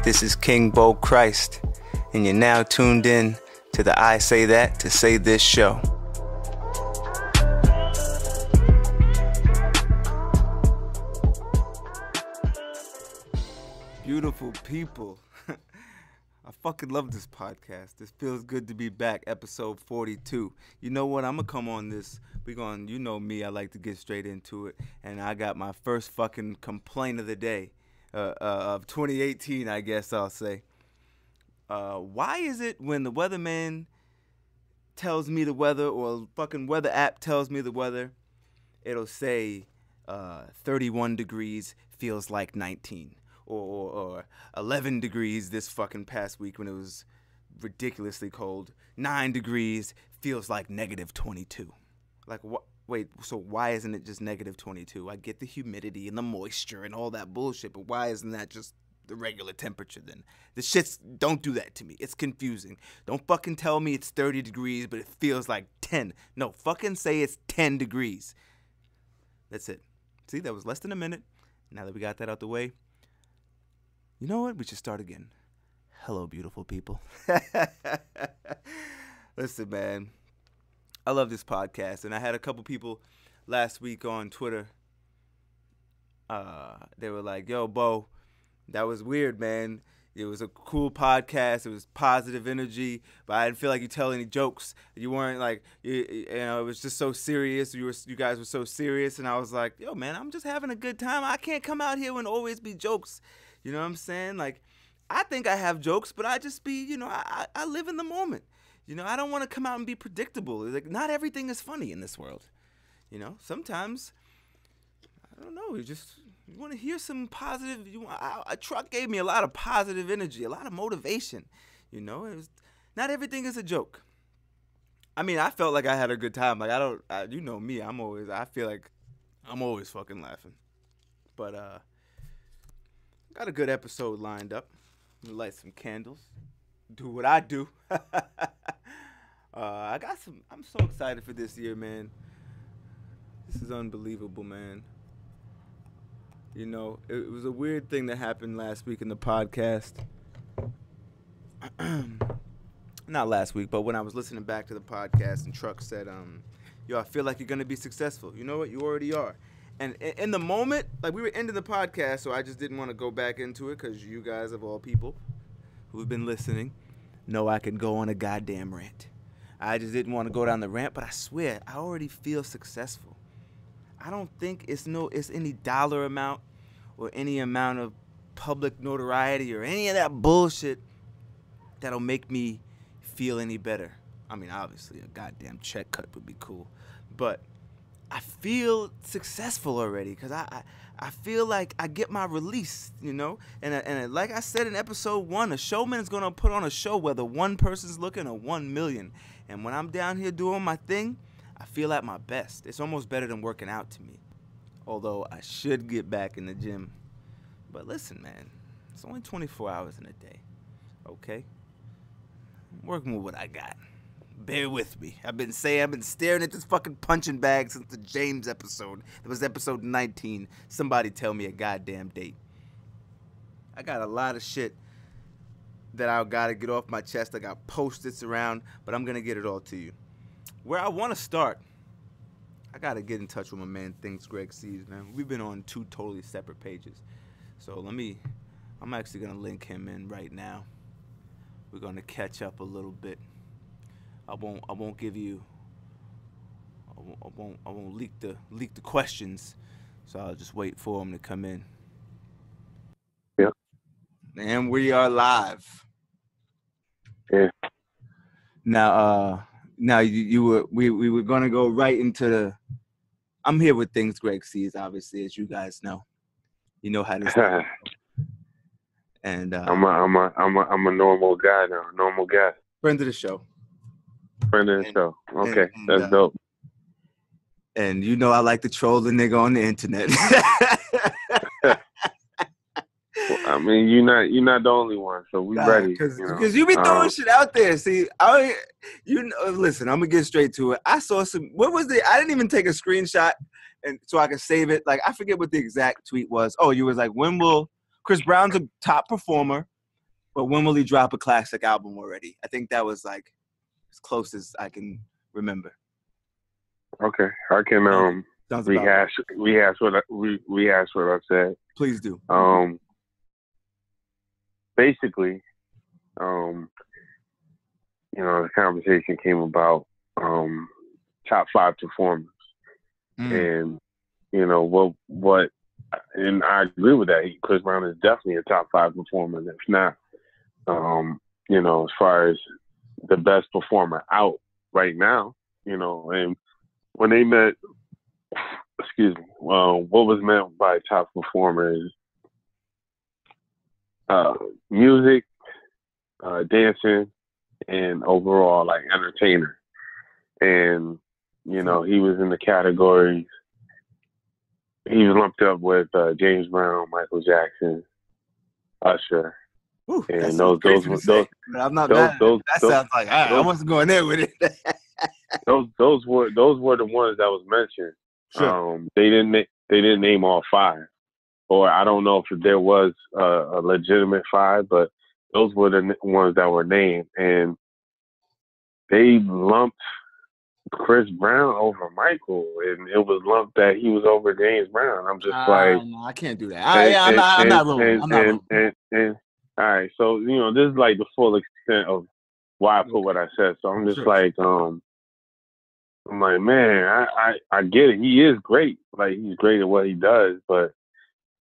This is King Bo Christ, and you're now tuned in to the I Say That to Say This show. Beautiful people. I fucking love this podcast. This feels good to be back, episode 42. You know what? I'm going to come on this. You know me, I like to get straight into it. And I got my first fucking complaint of the day, of 2018, I guess I'll say. Why is it when the weatherman tells me the weather, or a fucking weather app tells me the weather, it'll say 31 degrees feels like 19. Or 11 degrees this fucking past week when it was ridiculously cold. 9 degrees feels like negative 22. Like, what? Wait, so why isn't it just negative 22? I get the humidity and the moisture and all that bullshit, but why isn't that just the regular temperature then? The shit's, don't do that to me. It's confusing. Don't fucking tell me it's 30 degrees, but it feels like 10. No, fucking say it's 10 degrees. That's it. See, that was less than a minute. Now that we got that out the way, you know what? We should start again. Hello, beautiful people. Listen, man. I love this podcast. And I had a couple people last week on Twitter. They were like, yo, Bo, that was weird, man. It was a cool podcast. It was positive energy. But I didn't feel like you tell any jokes. You weren't like, you know, it was just so serious. You guys were so serious. And I was like, yo, man, I'm just having a good time. I can't come out here and always be jokes. You know what I'm saying? Like, I think I have jokes, but I just be, you know, I live in the moment. You know, I don't want to come out and be predictable. Like, not everything is funny in this world. You know, sometimes, I don't know, you want to hear some positive. Truck gave me a lot of positive energy, a lot of motivation. You know, not everything is a joke. I mean, I felt like I had a good time. Like, you know me, I feel like I'm always fucking laughing. But, got a good episode lined up. I'm gonna light some candles. Do what I do. I'm so excited for this year, man. This is unbelievable, man. You know, it was a weird thing that happened last week in the podcast. Not last week, but when I was listening back to the podcast and Truck said, yo, I feel like you're gonna be successful. You know what? You already are. And in the moment, like, we were ending the podcast, so I just didn't want to go back into it because you guys, of all people who've been listening, know I can go on a goddamn rant. I just didn't want to go down the rant, but I swear, I already feel successful. I don't think it's any dollar amount or any amount of public notoriety or any of that bullshit that'll make me feel any better. I mean, obviously, a goddamn check cut would be cool, but I feel successful already because I feel like I get my release, you know? And like I said in episode 1, a showman is going to put on a show whether one person's looking or 1 million. And when I'm down here doing my thing, I feel at my best. It's almost better than working out to me. Although I should get back in the gym. But listen, man, it's only 24 hours in a day, okay? I'm working with what I got. Bear with me. I've been staring at this fucking punching bag since the James episode. It was episode 19. Somebody tell me a goddamn date. I got a lot of shit that I gotta get off my chest. I got Post-its around, but I'm gonna get it all to you. Where I want to start, I gotta get in touch with my man Thinks Greg Sees, man. We've been on 2 totally separate pages. So I'm actually gonna link him in right now. We're gonna catch up a little bit. I won't give you. I won't leak the questions. So I'll just wait for him to come in. Yeah. And we are live. Yeah. Now we were gonna go right into the. I'm here with Things Greg Sees, obviously, as you guys know. You know how this goes. And I'm a normal guy now. Normal guy. Friend of the show. Friend of the show. Okay, that's dope. And you know I like to troll the nigga on the internet. Well, I mean, you're not the only one, so we ready. Because you be throwing shit out there. See, listen, I'm gonna get straight to it. I saw some. What was the? I didn't even take a screenshot, and so I could save it. Like, I forget what the exact tweet was. Oh, you was like, when will Chris Brown's a top performer? But when will he drop a classic album already? I think that was like as close as I can remember. Okay, I can Sounds rehash what I said. Please do. Basically, the conversation came about top 5 performers, and what, and I agree with that. Chris Brown is definitely a top 5 performer. If not, as far as the best performer out right now, and when they met, excuse me, what was meant by top performer is music, dancing, and overall like entertainer. And he was in the categories. He was lumped up with James Brown, Michael Jackson, Usher. Ooh, and those. I'm not mad. That sounds like I wasn't going there with it. those were the ones that was mentioned. Sure. They didn't name all 5, or I don't know if there was a legitimate 5, but those were the ones that were named, and they lumped Chris Brown over Michael, and it was lumped that he was over James Brown. I'm just like, no, I can't do that. I'm not rolling. And all right, so this is like the full extent of why I put what I said. So I'm just like, I'm like, man, I get it. He is great. Like, he's great at what he does, but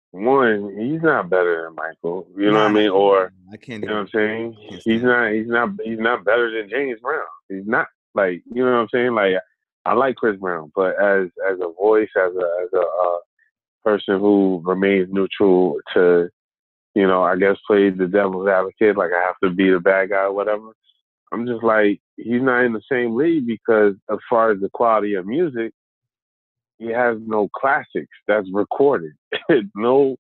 one, he's not better than Michael. You know what I mean? Or I can't. You know what I'm saying? He's not better than James Brown. He's not. Like, you know what I'm saying? Like, I like Chris Brown, but as a voice, as a person who remains neutral to, I guess plays the devil's advocate, like I have to be the bad guy or whatever. I'm just like, he's not in the same league because as far as the quality of music, he has no classics that's recorded. no.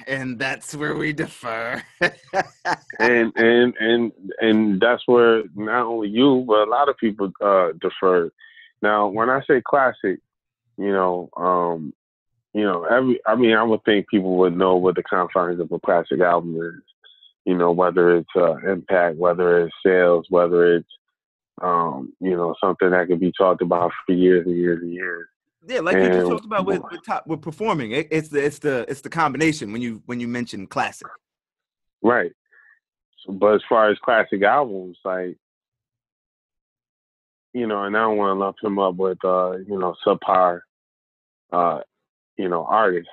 And that's where we defer. and that's where not only you, but a lot of people defer. Now, when I say classic, I would think people would know what the confines of a classic album is. Whether it's impact, whether it's sales, whether it's something that could be talked about for years and years and years. Yeah, like you just talked about with performing. It's the combination when you mention classic. Right. But as far as classic albums, like, and I don't want to lump him up with subpar artists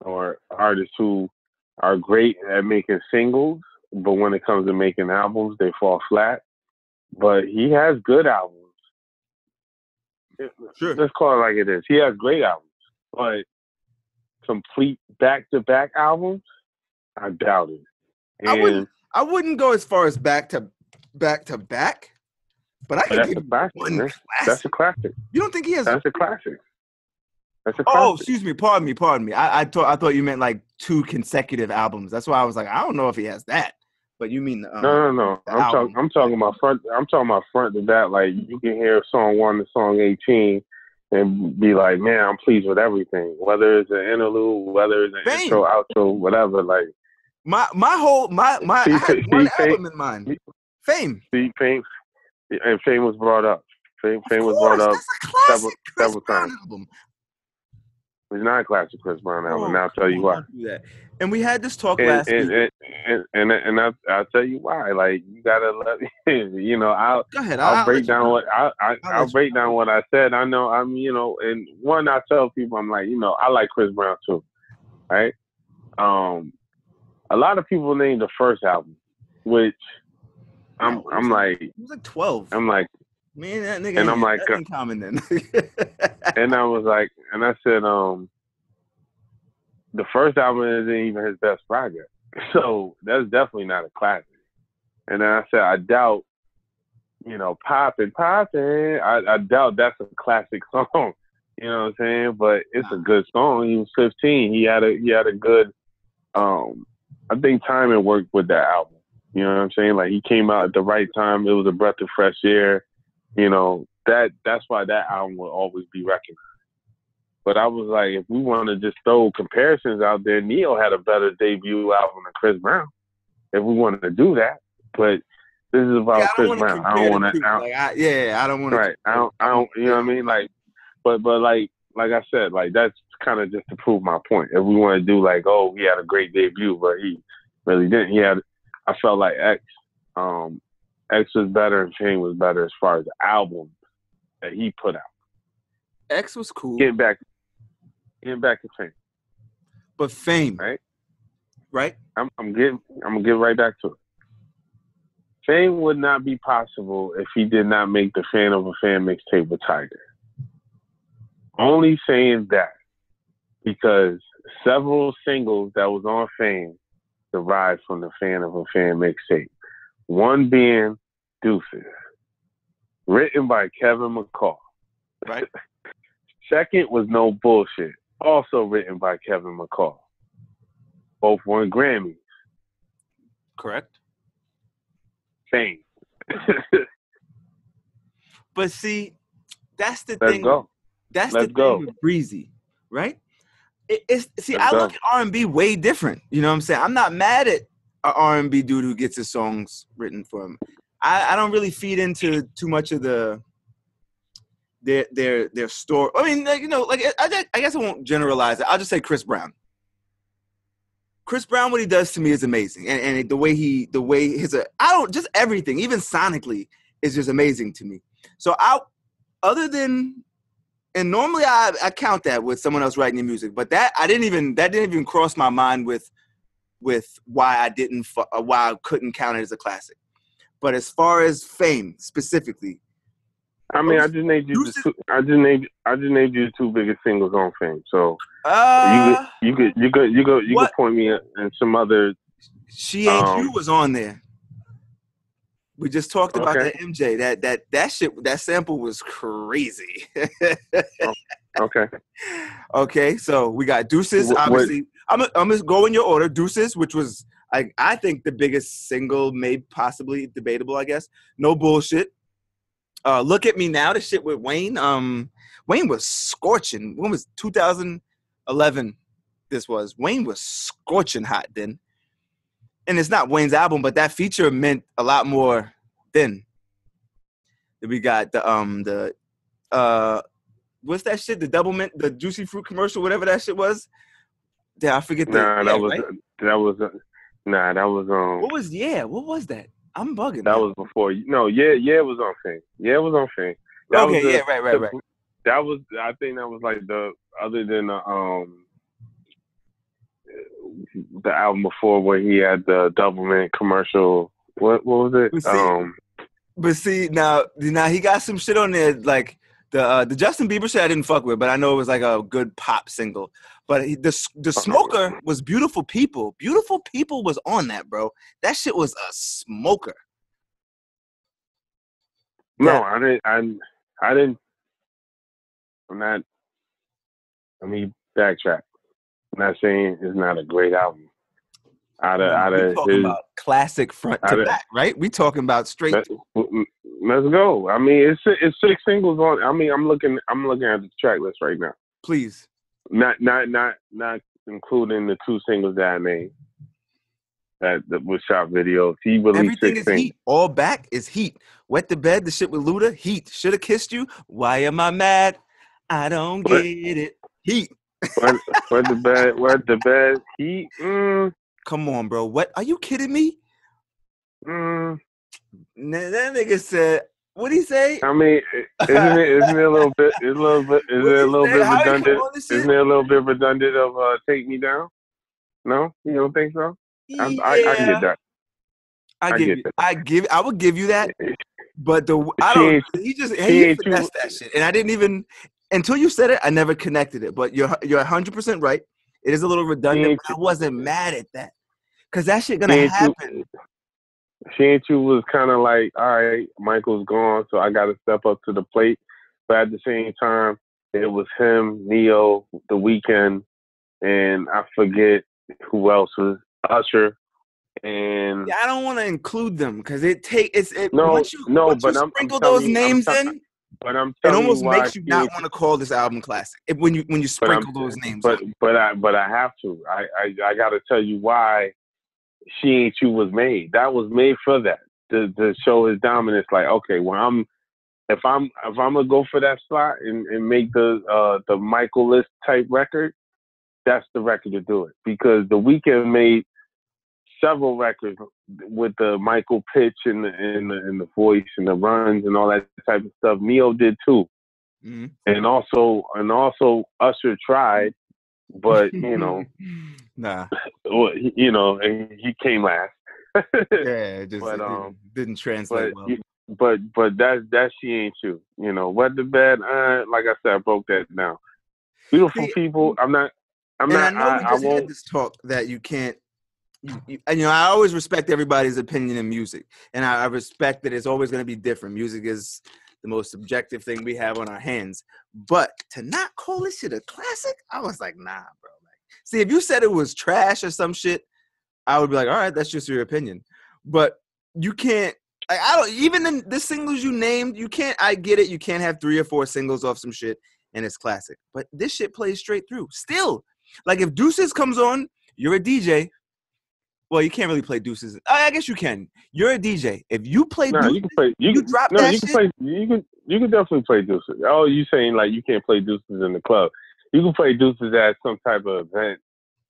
or artists who are great at making singles, but when it comes to making albums, they fall flat. But he has good albums. Sure. Let's call it like it is. He has great albums, but complete back-to-back albums, I doubt it. And I wouldn't go as far as back to back, but I could give one classic. That's a classic. You don't think he has? That's a classic. That's a classic. Oh, excuse me. Pardon me. I thought you meant like 2 consecutive albums. That's why I was like, I don't know if he has that. But you mean no. I'm talking about front. I'm talking about front to back. Like, you can hear song 1 to song 18 and be like, man, I'm pleased with everything. Whether it's an interlude, whether it's an intro, outro, whatever. Like, I had one album in mind. Fame. See, Fame, and Fame was brought up. Fame was brought up several times. Album. It's not a classic Chris Brown album, and I'll tell you why. And we had this talk last week. And I'll tell you why. Like, you gotta let me. Go ahead. I'll break down what I'll break down what I said. I know and one, I tell people, I'm like, I like Chris Brown too, right? A lot of people name the first album, which I'm like, it was like 12. I'm like, man, that nigga. And I'm like, in common then. And I was like, and I said, the first album isn't even his best project, so that's definitely not a classic. And then I said, I doubt, Poppin'. I doubt that's a classic song. You know what I'm saying? But it's a good song. He was 15. He had a good, I think timing worked with that album. You know what I'm saying? Like, he came out at the right time. It was a breath of fresh air. That's why that album will always be recognized. But I was like, if we want to just throw comparisons out there, Neo had a better debut album than Chris Brown. if we wanted to do that. But this is about I don't Chris want to Brown. I compare don't want the to. two. I don't want to. Right. I don't. You know what I mean? Like, but like I said, like that's kind of just to prove my point. If we want to do like, oh, he had a great debut, but he really didn't. I felt like X was better and Fame was better as far as the albums that he put out. X was cool. Getting back to Fame. But Fame, right? I'm gonna get right back to it. Fame would not be possible if he did not make the Fan of a Fan mixtape with Tiger. Only saying that because several singles that was on Fame derived from the Fan of a Fan mixtape. One being Deuces, written by Kevin McCall. Right. Second was No Bullshit, also written by Kevin McCall. Both won Grammys. Correct. Fame. But see, that's the Let's thing. Go. That's Let's the go. thing with Breezy, right? I look at R&B way different. You know what I'm saying? I'm not mad at an R&B dude who gets his songs written for him. I don't really feed into too much of their story. I mean, like, you know, like I guess I won't generalize it. I'll just say Chris Brown. Chris Brown, what he does to me is amazing, and the way just everything, even sonically, is just amazing to me. So and normally I count that with someone else writing the music, but that didn't even cross my mind with why I couldn't count it as a classic. But as far as Fame specifically, I mean, I just named you the two biggest singles on Fame. So you could point me in some other. She Ain't You was on there. We just talked about that MJ. That shit. That sample was crazy. Okay. Okay. So we got Deuces. Obviously, I'm gonna go in your order. Deuces, which was I think the biggest single, maybe possibly debatable. I guess. No Bullshit. Look at Me Now. The shit with Wayne. Wayne was scorching. When was 2011? This was Wayne was scorching hot then. And it's not Wayne's album, but that feature meant a lot more then. We got the what's that shit? The double mint, the Juicy Fruit commercial, whatever that shit was. Yeah, I forget that was What was that? I'm bugging. That was before. No, yeah, it was on Fame. Yeah, it was on Fame. Right. That was. I think that was like the other than the album before where he had the double mint commercial. What was it? But see now he got some shit on there like the Justin Bieber shit I didn't fuck with, but I know it was like a good pop single. But the smoker was Beautiful People. Beautiful People was on that, bro. That shit was a smoker. No, I didn't. I'm not. Let me backtrack. I'm not saying it's not a great album. We're talking about classic front to back, right? We talking about straight. Let's go. I mean, it's 6 singles on. I mean, I'm looking at the track list right now. Please. Not including the 2 singles that I made. That was shot videos. He released everything 6 is singles. heat. All back is heat. Wet the Bed, the shit with Luda, heat. Shoulda Kissed You. Why am I mad? I don't get it. Heat. Wet the bed, heat. Come on, bro. What? Are you kidding me? Mm. That nigga said, what'd he say? I mean, isn't it a little bit? Is it a little bit redundant? Isn't it a little bit redundant of Take Me Down? No, you don't think so? Yeah. I get that. I would give you that, but he finessed that shit, and I didn't even until you said it. I never connected it, but you're 100% right. It is a little redundant. But I wasn't mad at that because that shit gonna happen. She Ain't You was kind of like, all right, Michael's gone, so I got to step up to the plate. But at the same time, it was him, Neo, The Weeknd, and I forget who else was Usher. And I don't want to include them because once you sprinkle those names in. But I'm it telling almost you why makes you not want to call this album classic when you sprinkle those names. But I have to. I got to tell you why She Ain't You was made. That was made for that to show his dominance. Like, okay, well, if I'm gonna go for that slot and make the Michael List type record, that's the record to do it. Because The Weeknd made several records with the Michael pitch and the voice and the runs and all that type of stuff. Neo did too, and also Usher tried, but nah, and he came last. yeah, it just but didn't translate well. But that She Ain't You. Wet the Bed. Like I said, I broke that down. Beautiful people. I know we just won't. had this talk that you can't. I always respect everybody's opinion in music, and I respect that it's always going to be different. Music is the most subjective thing we have on our hands. But to not call this shit a classic, I was like, nah, bro. Like, see, if you said it was trash or some shit, I would be like, all right, that's just your opinion. But you can't. I don't. Even in the singles you named, you can't. I get it. You can't have 3 or 4 singles off some shit and it's classic. But this shit plays straight through. Still, like if Deuces comes on, you're a DJ. Well, you can't really play Deuces. I guess you can. You're a DJ. If you play Deuces, you can play. You drop that you can shit. play. You can definitely play Deuces. Oh, you saying like you can't play Deuces in the club? You can play Deuces at some type of event.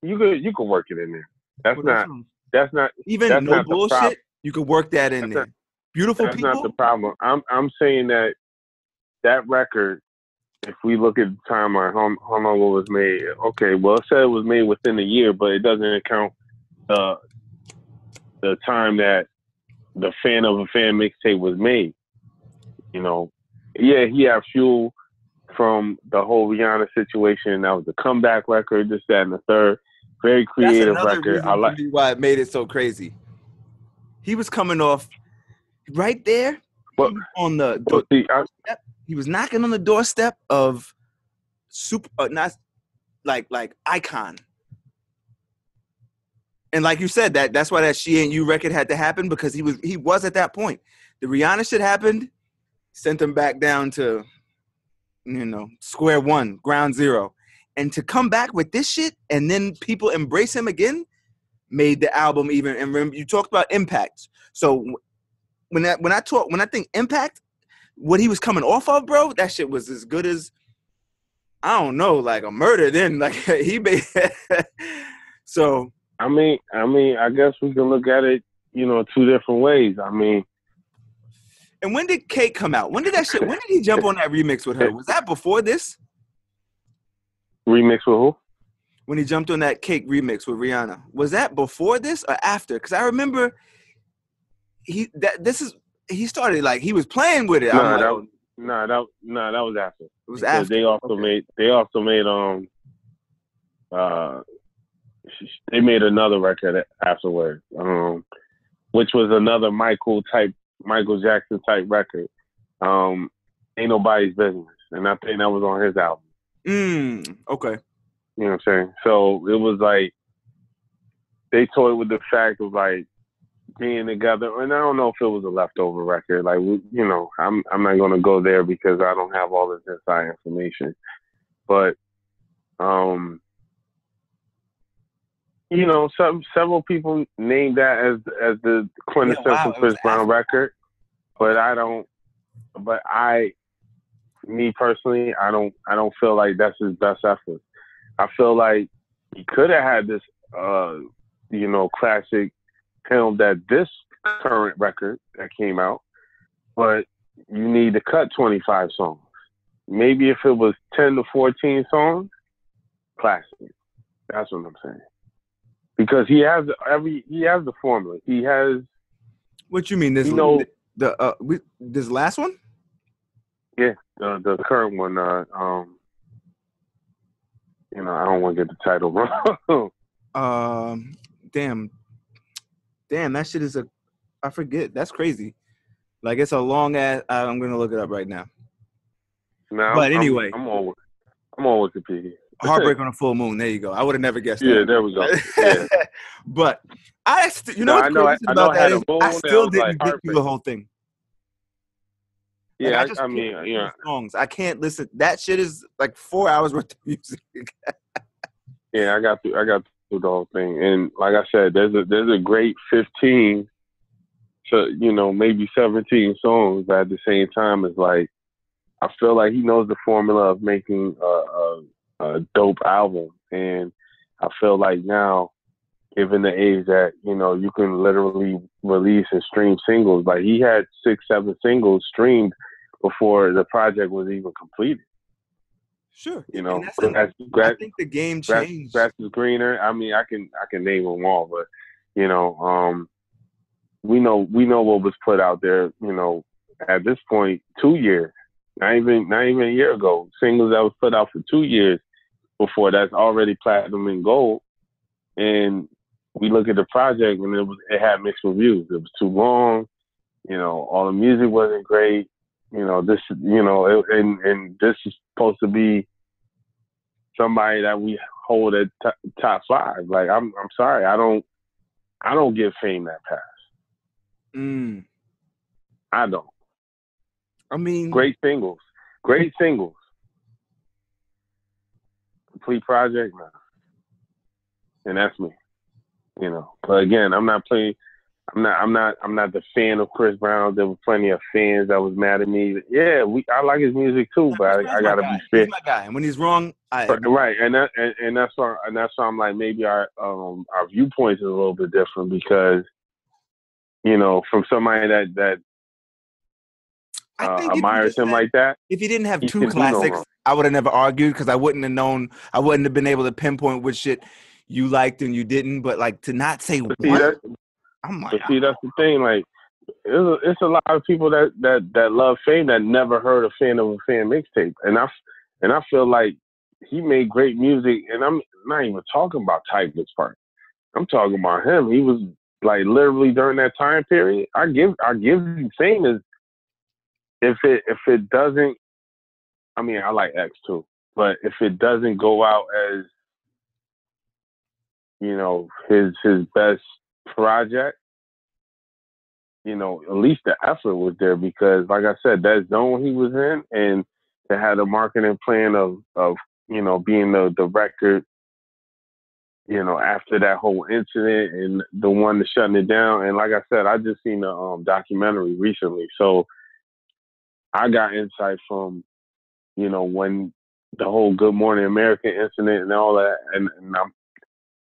You can work it in there. That's not even no not bullshit. the problem. You could work that in there. Beautiful That's people. not the problem. I'm saying that record. If we look at the timeline, how long it was made? Okay, well, it said it was made within a year, but it doesn't account the time that the Fan of a Fan mixtape was made. Yeah, he had fuel from the whole Rihanna situation. That was a comeback record, this, that, and the third. Very creative That's another record. reason for me why it made it so crazy. He was coming off right there. But, he was on the doorstep. He was knocking on the doorstep of super, not like icon. And like you said, that's why that She Ain't You record had to happen, because he was at that point. The Rihanna shit happened, sent him back down to square one, ground zero. And to come back with this shit and then people embrace him again made the album even. And remember, you talked about impact. So when I think impact, what he was coming off of, bro, that shit was as good as, I don't know, like a murder. Then like he made. So I mean, I guess we can look at it, 2 different ways. I mean. And when did Cake come out? When did he jump on that remix with her? Was that before this? Remix with who? When he jumped on that Cake remix with Rihanna. Was that before this or after? Because I remember he started like he was playing with it. That was after. It was after. They also made they made another record afterwards, which was another Michael Jackson type record. Ain't Nobody's Business, and I think that was on his album. Okay. You know what I'm saying? So it was like they toyed with the fact of like being together, and I don't know if it was a leftover record. Like I'm not gonna go there because I don't have all this inside information, but several people named that as the quintessential Chris Brown record, but me personally, I don't feel like that's his best effort. I feel like he could have had this, classic film that this current record that came out, but you need to cut 25 songs. Maybe if it was 10 to 14 songs, classic. That's what I'm saying. Because he has the formula. He has. What you mean? This this last one? Yeah, the current one. I don't want to get the title wrong. Damn, that shit is I forget. That's crazy. Like it's a long ass. I'm gonna look it up right now. But anyway, I'm on Wikipedia. Heartbreak on a Full Moon. There you go. I would have never guessed that. Yeah, there we go. Yeah. But what's crazy about that is I still didn't get through the whole thing. Yeah, like, songs. I can't listen. That shit is like 4 hours worth of music. Yeah, I got through with the whole thing. And like I said, there's a great 15 to, you know, maybe 17 songs, but at the same time, it's like, I feel like he knows the formula of making a dope album. And I feel like now, given the age that, you know, you can literally release and stream singles, like he had 6, 7 singles streamed before the project was even completed. Sure. You know, I think the game changed. Grass is greener. I mean, I can name them all, but you know, we know what was put out there. You know, at this point, 2 years, not even a year ago, singles that was put out for 2 years before that's already platinum and gold. And we look at the project, and it had mixed reviews. It was too long. You know, all the music wasn't great. You know, this, you know, and this is supposed to be somebody that we hold at top 5. Like, I'm sorry, I don't give Fame that pass. I don't. I mean, great singles. Complete project, nah. And that's me. You know, but again, I'm not the fan of Chris Brown. There were plenty of fans that was mad at me. Yeah, I like his music too, but I gotta be fair. He's my guy, and when he's wrong, right, and that's why I'm like, maybe our viewpoints is a little bit different, because, you know, from somebody that admires him like that. If he didn't have 2 classics, I would have never argued, because I wouldn't have known. I wouldn't have been able to pinpoint which shit you liked and you didn't. But like, to not say one, I'm like, see, that's the thing. Like, it's a lot of people that love Fame that never heard a Fan of a Fan mixtape, and I feel like he made great music. And I'm not even talking about Tyga's part. I'm talking about him. He was like literally during that time period. I give you Fame as, if it doesn't, I mean, I like X too, but if it doesn't go out as, you know, his best project, you know, at least the effort was there, because like I said, that zone he was in, and they had a marketing plan of you know, being the record, you know, after that whole incident and the one to shutting it down. And like I said, I just seen the documentary recently, so I got insight from, you know, when the whole Good Morning America incident and all that, and I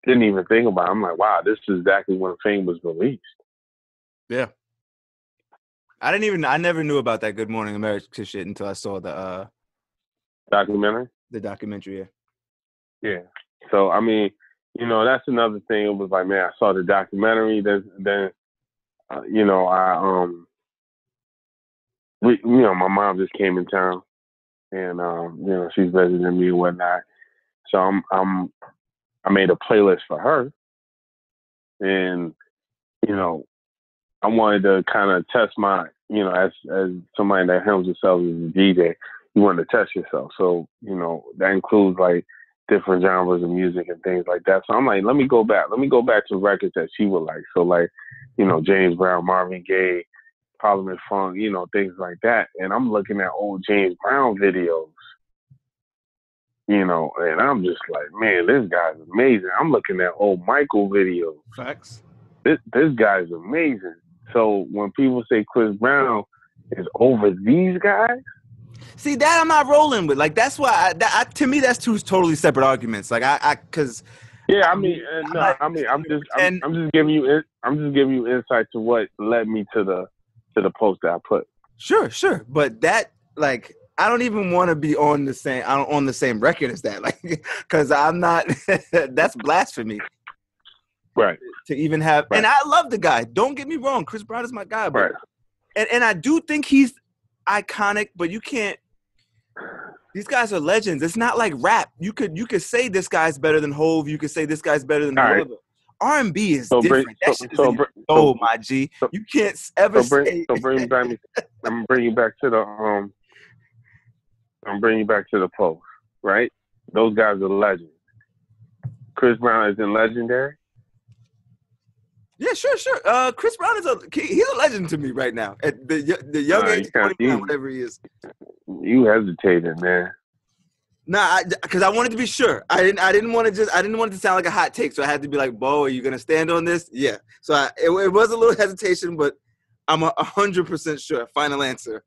didn't even think about it. I'm like, wow, this is exactly when Fame was released. Yeah. I never knew about that Good Morning America shit until I saw the documentary. The documentary, yeah. Yeah. So I mean, you know, that's another thing. It was like, man, I saw the documentary. Then you know, you know, my mom just came in town, and you know, she's visiting me and whatnot. So I made a playlist for her, and you know, I wanted to kind of test my, you know, as somebody that helms himself as a DJ, you want to test yourself. So, you know, that includes like different genres of music and things like that. So I'm like, let me go back to records that she would like. So like, you know, James Brown, Marvin Gaye, Parliament Funk, you know, things like that. And I'm looking at old James Brown videos, you know, and I'm just like, man, this guy's amazing. I'm looking at old Michael videos. Facts. This guy's amazing. So when people say Chris Brown is over these guys, see, that I'm not rolling with. Like, that's why to me that's two totally separate arguments. Like because yeah, I'm just giving you insight to what led me to the post that I put. Sure, but that, like, I don't even want to be on the same record as that, like, because I'm not. That's blasphemy. Right. To even have, right. And I love the guy. Don't get me wrong, Chris Brown is my guy, but right. and I do think he's iconic, but you can't. These guys are legends. It's not like rap. You could say this guy's better than Hove. You could say this guy's better than whoever. Right. R&B is different. My G. You can't ever say. I'm bringing you back to the post. Right? Those guys are legends. Chris Brown isn't legendary. Yeah, sure. Chris Brown he's a legend to me right now. At the young age of 21, whatever he is. You hesitated, man. Nah, because I wanted to be sure. I didn't want it to sound like a hot take. So I had to be like, Bo, are you gonna stand on this? Yeah. So it was a little hesitation, but I'm 100% sure. Final answer.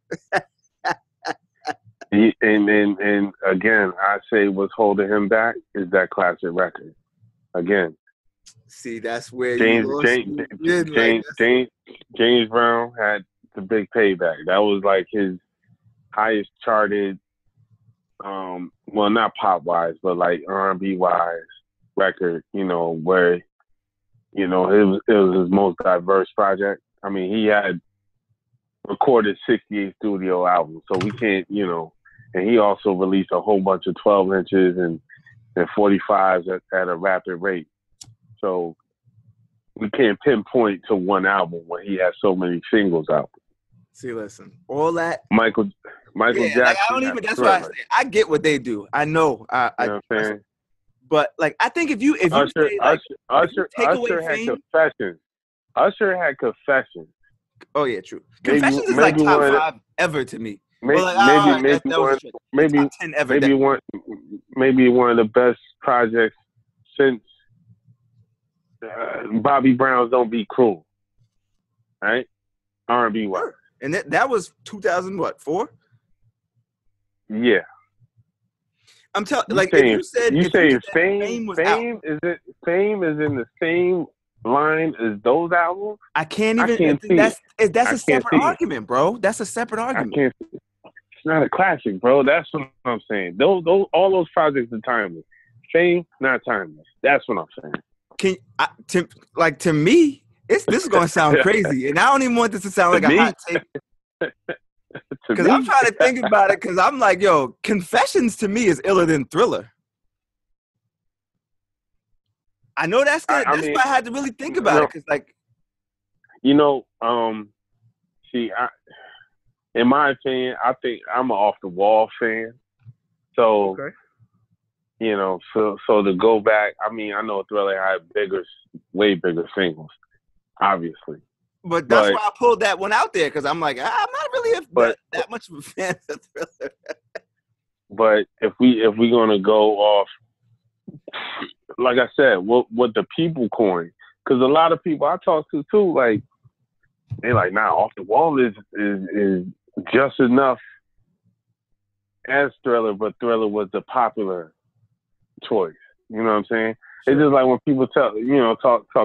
And again, I say what's holding him back is that classic record. Again, see, that's where James you lost James me. Like, James Brown had the big payback. That was like his highest charted, well, not pop wise, but like R&B wise record. You know, where it was his most diverse project. I mean, he had recorded 68 studio albums, so we can't, and he also released a whole bunch of 12 inches and 45s at a rapid rate. So we can't pinpoint to one album when he has so many singles out. See, listen, all that Michael Jackson. Like, I don't even. That's why I say I get what they do. I know. You know what I'm saying? But like, I think if you Usher, say, like, Usher take away had fame, Confessions. Usher had Confessions. Oh yeah, true. Confessions is like top 5 ever to me. Maybe top 10 ever. Maybe one of the best projects since Bobby Brown's "Don't Be Cruel," right? R&B wise, sure. And that was 2004. Yeah, I'm telling. Like, if fame is in the same line as those albums. I can't even. That's a separate argument, bro. That's a separate argument. It's not a classic, bro. That's what I'm saying. All those projects are timeless. Fame, not timeless. That's what I'm saying. To me, this is gonna sound crazy, and I don't even want this to sound like a hot take. Because I'm trying to think about it. Because I'm like, yo, Confessions to me is iller than Thriller. I know that's good. That's why I had to really think about it. Because, like, in my opinion, I think I'm an off the wall fan. So, okay. So to go back, I mean, I know Thriller had way bigger singles, obviously. But that's why I pulled that one out there, because I'm like, I'm not really that much of a fan of Thriller. But if we're gonna go off, like I said, what the people coin, because a lot of people I talk to too, like, they're like, nah, Off the Wall is just enough as Thriller, but Thriller was the popular choice. You know what I'm saying? Sure. It's just like when people talk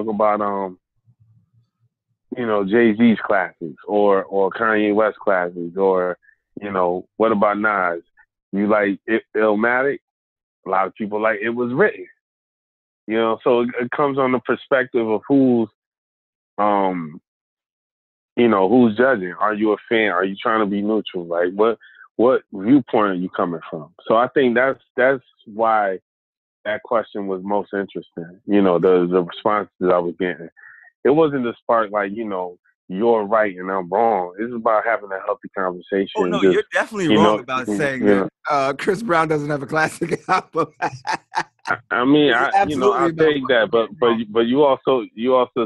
about Jay-Z's classics or Kanye West classics, or what about Nas? You like Illmatic? A lot of people like It Was Written. So it comes on the perspective of who's judging. Are you a fan? Are you trying to be neutral? Like, what viewpoint are you coming from? So I think that's why that question was most interesting. The responses I was getting. It wasn't the spark like, you're right and I'm wrong. It's about having a healthy conversation. Oh no, you're definitely wrong about saying that Chris Brown doesn't have a classic album. I mean, I take that, but you also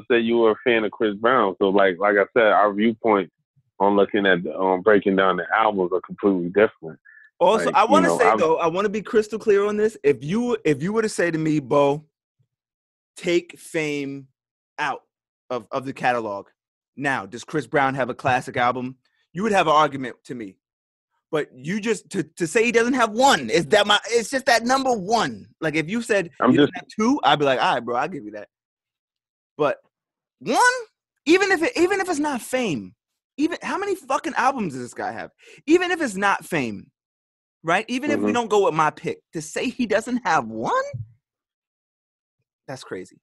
said you were a fan of Chris Brown. So like I said, our viewpoint on looking at breaking down the albums are completely different. Also, like, I want to say I want to be crystal clear on this. If you were to say to me, Bo, take Fame out of the catalog. Now, does Chris Brown have a classic album? You would have an argument to me. But you just to say he doesn't have one, it's just that number one. Like, if you said he doesn't have 2, I'd be like, all right, bro, I'll give you that. But 1, even if it's not Fame, even how many fucking albums does this guy have? Even if it's not Fame, right? Even if we don't go with my pick, to say he doesn't have 1, that's crazy.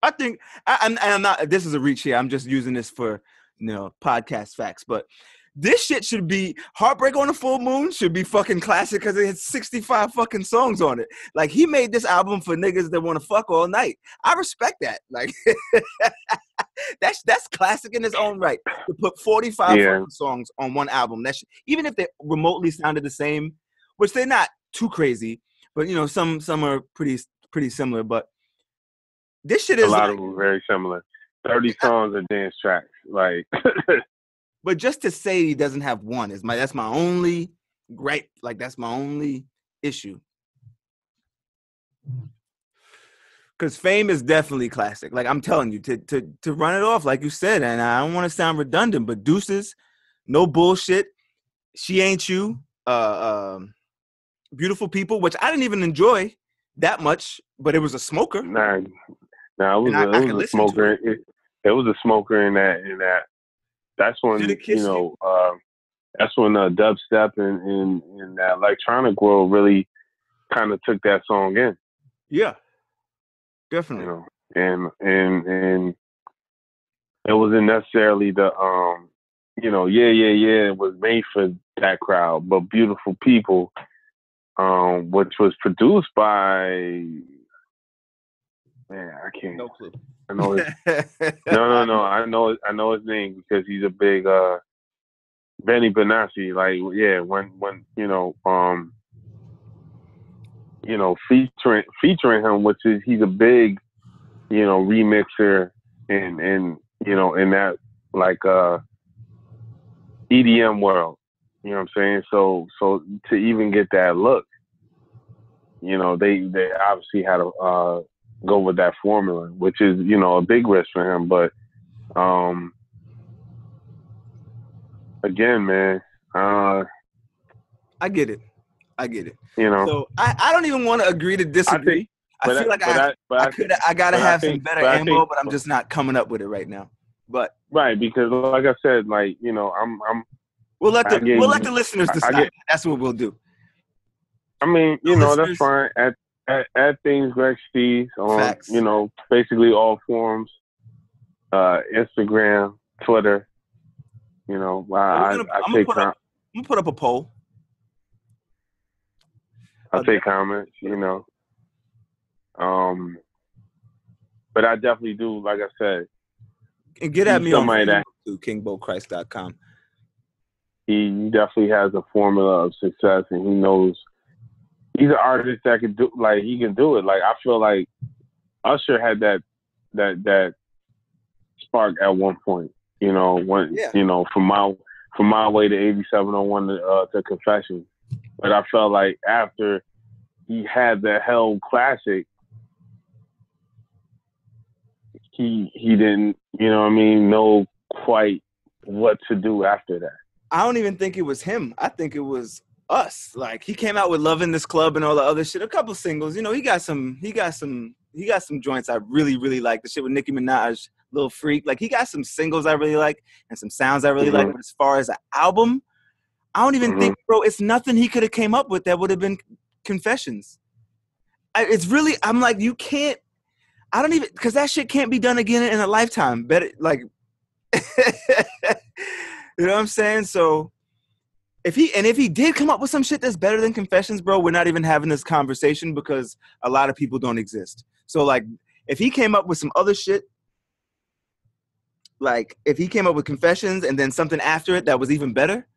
I think I'm not. This is a reach here. I'm just using this for podcast facts, but. This shit should be Heartbreak on a Full Moon should be fucking classic because it has 65 fucking songs on it. Like, he made this album for niggas that want to fuck all night. I respect that. Like, that's classic in its own right. To put 45 fucking songs on one album. Even if they remotely sounded the same, which they're not too crazy, but some are pretty similar. But this shit is a lot of them very similar. 30 songs are dance tracks, like. But just to say he doesn't have 1 that's my only gripe. Like, that's my only issue. Because Fame is definitely classic. Like I'm telling you, to run it off, like you said, and I don't want to sound redundant, but Deuces, No Bullshit, She Ain't You, Beautiful People, which I didn't even enjoy that much, but it was a smoker. Nah, it was I could a listen smoker. to it. It was a smoker in that. That's when that's when dubstep and that electronic world really kind of took that song in. Yeah, definitely. And it wasn't necessarily the it was made for that crowd, but Beautiful People, which was produced by, man, I can't. No clue. I know his, no. I know his name because he's a big Benny Benassi. Like, yeah, when featuring him, which is he's a big remixer and in that like EDM world. You know what I'm saying? So to even get that look, they obviously had to go with that formula, which is a big risk for him. But again, man, I get it. So I don't even want to agree to disagree. I feel like I gotta have some better ammo, but I'm just not coming up with it right now. But right, because like I said, like we'll let the listeners decide. That's what we'll do. I mean, that's fine. At things Greg Steves on Facts. basically all forums, Instagram, Twitter. I'm gonna put up a poll. I'll take comments, but I definitely do, like I said. And get at me on Facebook to kingbochrist.com. He definitely has a formula of success, and he knows he's an artist that can do, like, he can do it. Like, I feel like Usher had that spark at one point, from my way to 8701 to Confessions. But I felt like after he had the Hell Classic, he didn't, know quite what to do after that. I don't even think it was him. I think it was us. Like, he came out with Loving This Club and all the other shit. A couple singles. He got some joints I really, really like. The shit with Nicki Minaj, Lil Freak. Like, he got some singles I really like and some sounds I really like. But as far as an album, I don't even think, bro, it's nothing he could have came up with that would have been Confessions. It's really, I'm like, you can't, I don't even, because that shit can't be done again in a lifetime. Better, like, you know what I'm saying? So, if he did come up with some shit that's better than Confessions, bro, we're not even having this conversation because a lot of people don't exist. So, like, if he came up with some other shit, like, if he came up with Confessions and then something after it that was even better,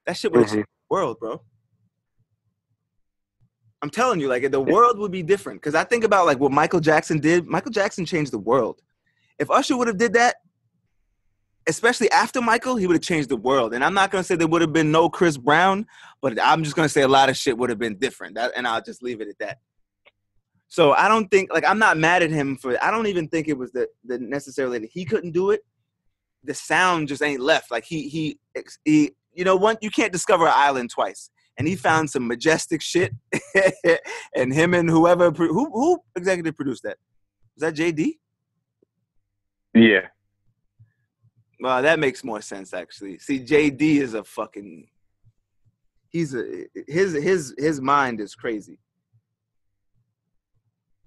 that shit would have changed the world, bro. I'm telling you, like, the world would be different. Because I think about, like, what Michael Jackson did. Michael Jackson changed the world. If Usher would have did that, especially after Michael, he would have changed the world. And I'm not going to say there would have been no Chris Brown, but I'm just going to say a lot of shit would have been different. And I'll just leave it at that. So I don't think, like, I'm not mad at him for, I don't even think it was the necessarily that he couldn't do it. The sound just ain't left. Like, he you can't discover an island twice. And he found some majestic shit. And him and whoever, who executive produced that? Was that JD? Yeah. Well, that makes more sense, actually. See, JD is a fucking, his mind is crazy.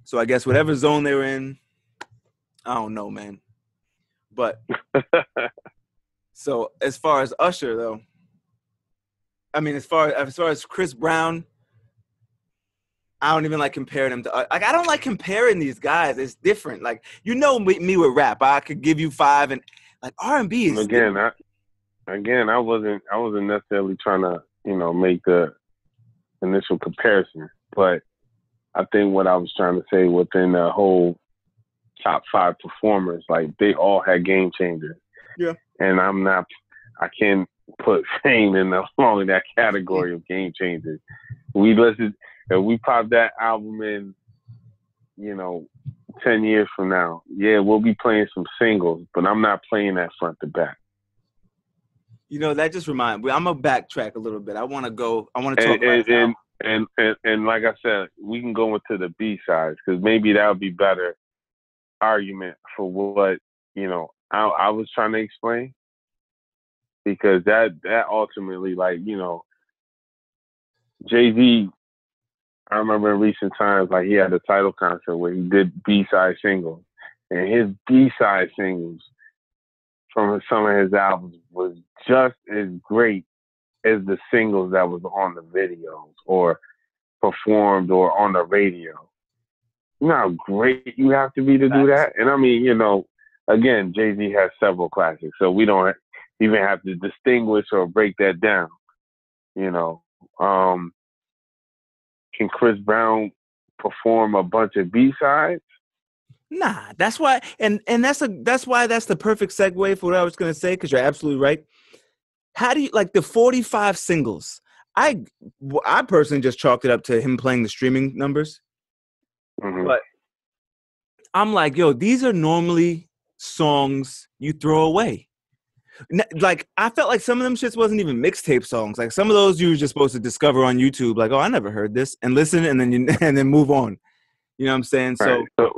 So I guess whatever zone they were in, I don't know, man. But so as far as Usher, though, I mean, as far as Chris Brown, I don't even like comparing him to, like, I don't like comparing these guys. It's different. Like, me with rap, I could give you 5 and like R&B is I wasn't necessarily trying to, make the initial comparison, but I think what I was trying to say within the whole top 5 performers, like, they all had game changers. Yeah. And I can't put Fame in that category of game changers. We listened, if we pop that album in, 10 years from now, yeah, we'll be playing some singles, but I'm not playing that front to back. That just reminds me. I'm gonna backtrack a little bit. I want to talk about this album. And like I said, we can go into the B-sides because maybe that would be better argument for what I was trying to explain, because that ultimately, like, Jay-Z, I remember in recent times, like, he had a title concert where he did B-side singles, and his B-side singles from some of his albums was just as great as the singles that was on the videos or performed or on the radio. You know how great you have to be to do that? And I mean, again, Jay-Z has several classics, so we don't even have to distinguish or break that down. Can Chris Brown perform a bunch of B-sides? Nah, that's why, and that's why that's the perfect segue for what I was gonna say, because you're absolutely right. How do you like the 45 singles? I personally just chalked it up to him playing the streaming numbers. Mm-hmm. But I'm like, yo, these are normally songs you throw away. Like, I felt like some of them shits wasn't even mixtape songs. Like, some of those you were just supposed to discover on YouTube. Like, oh, I never heard this, and listen, and then move on. You know what I'm saying? Right. So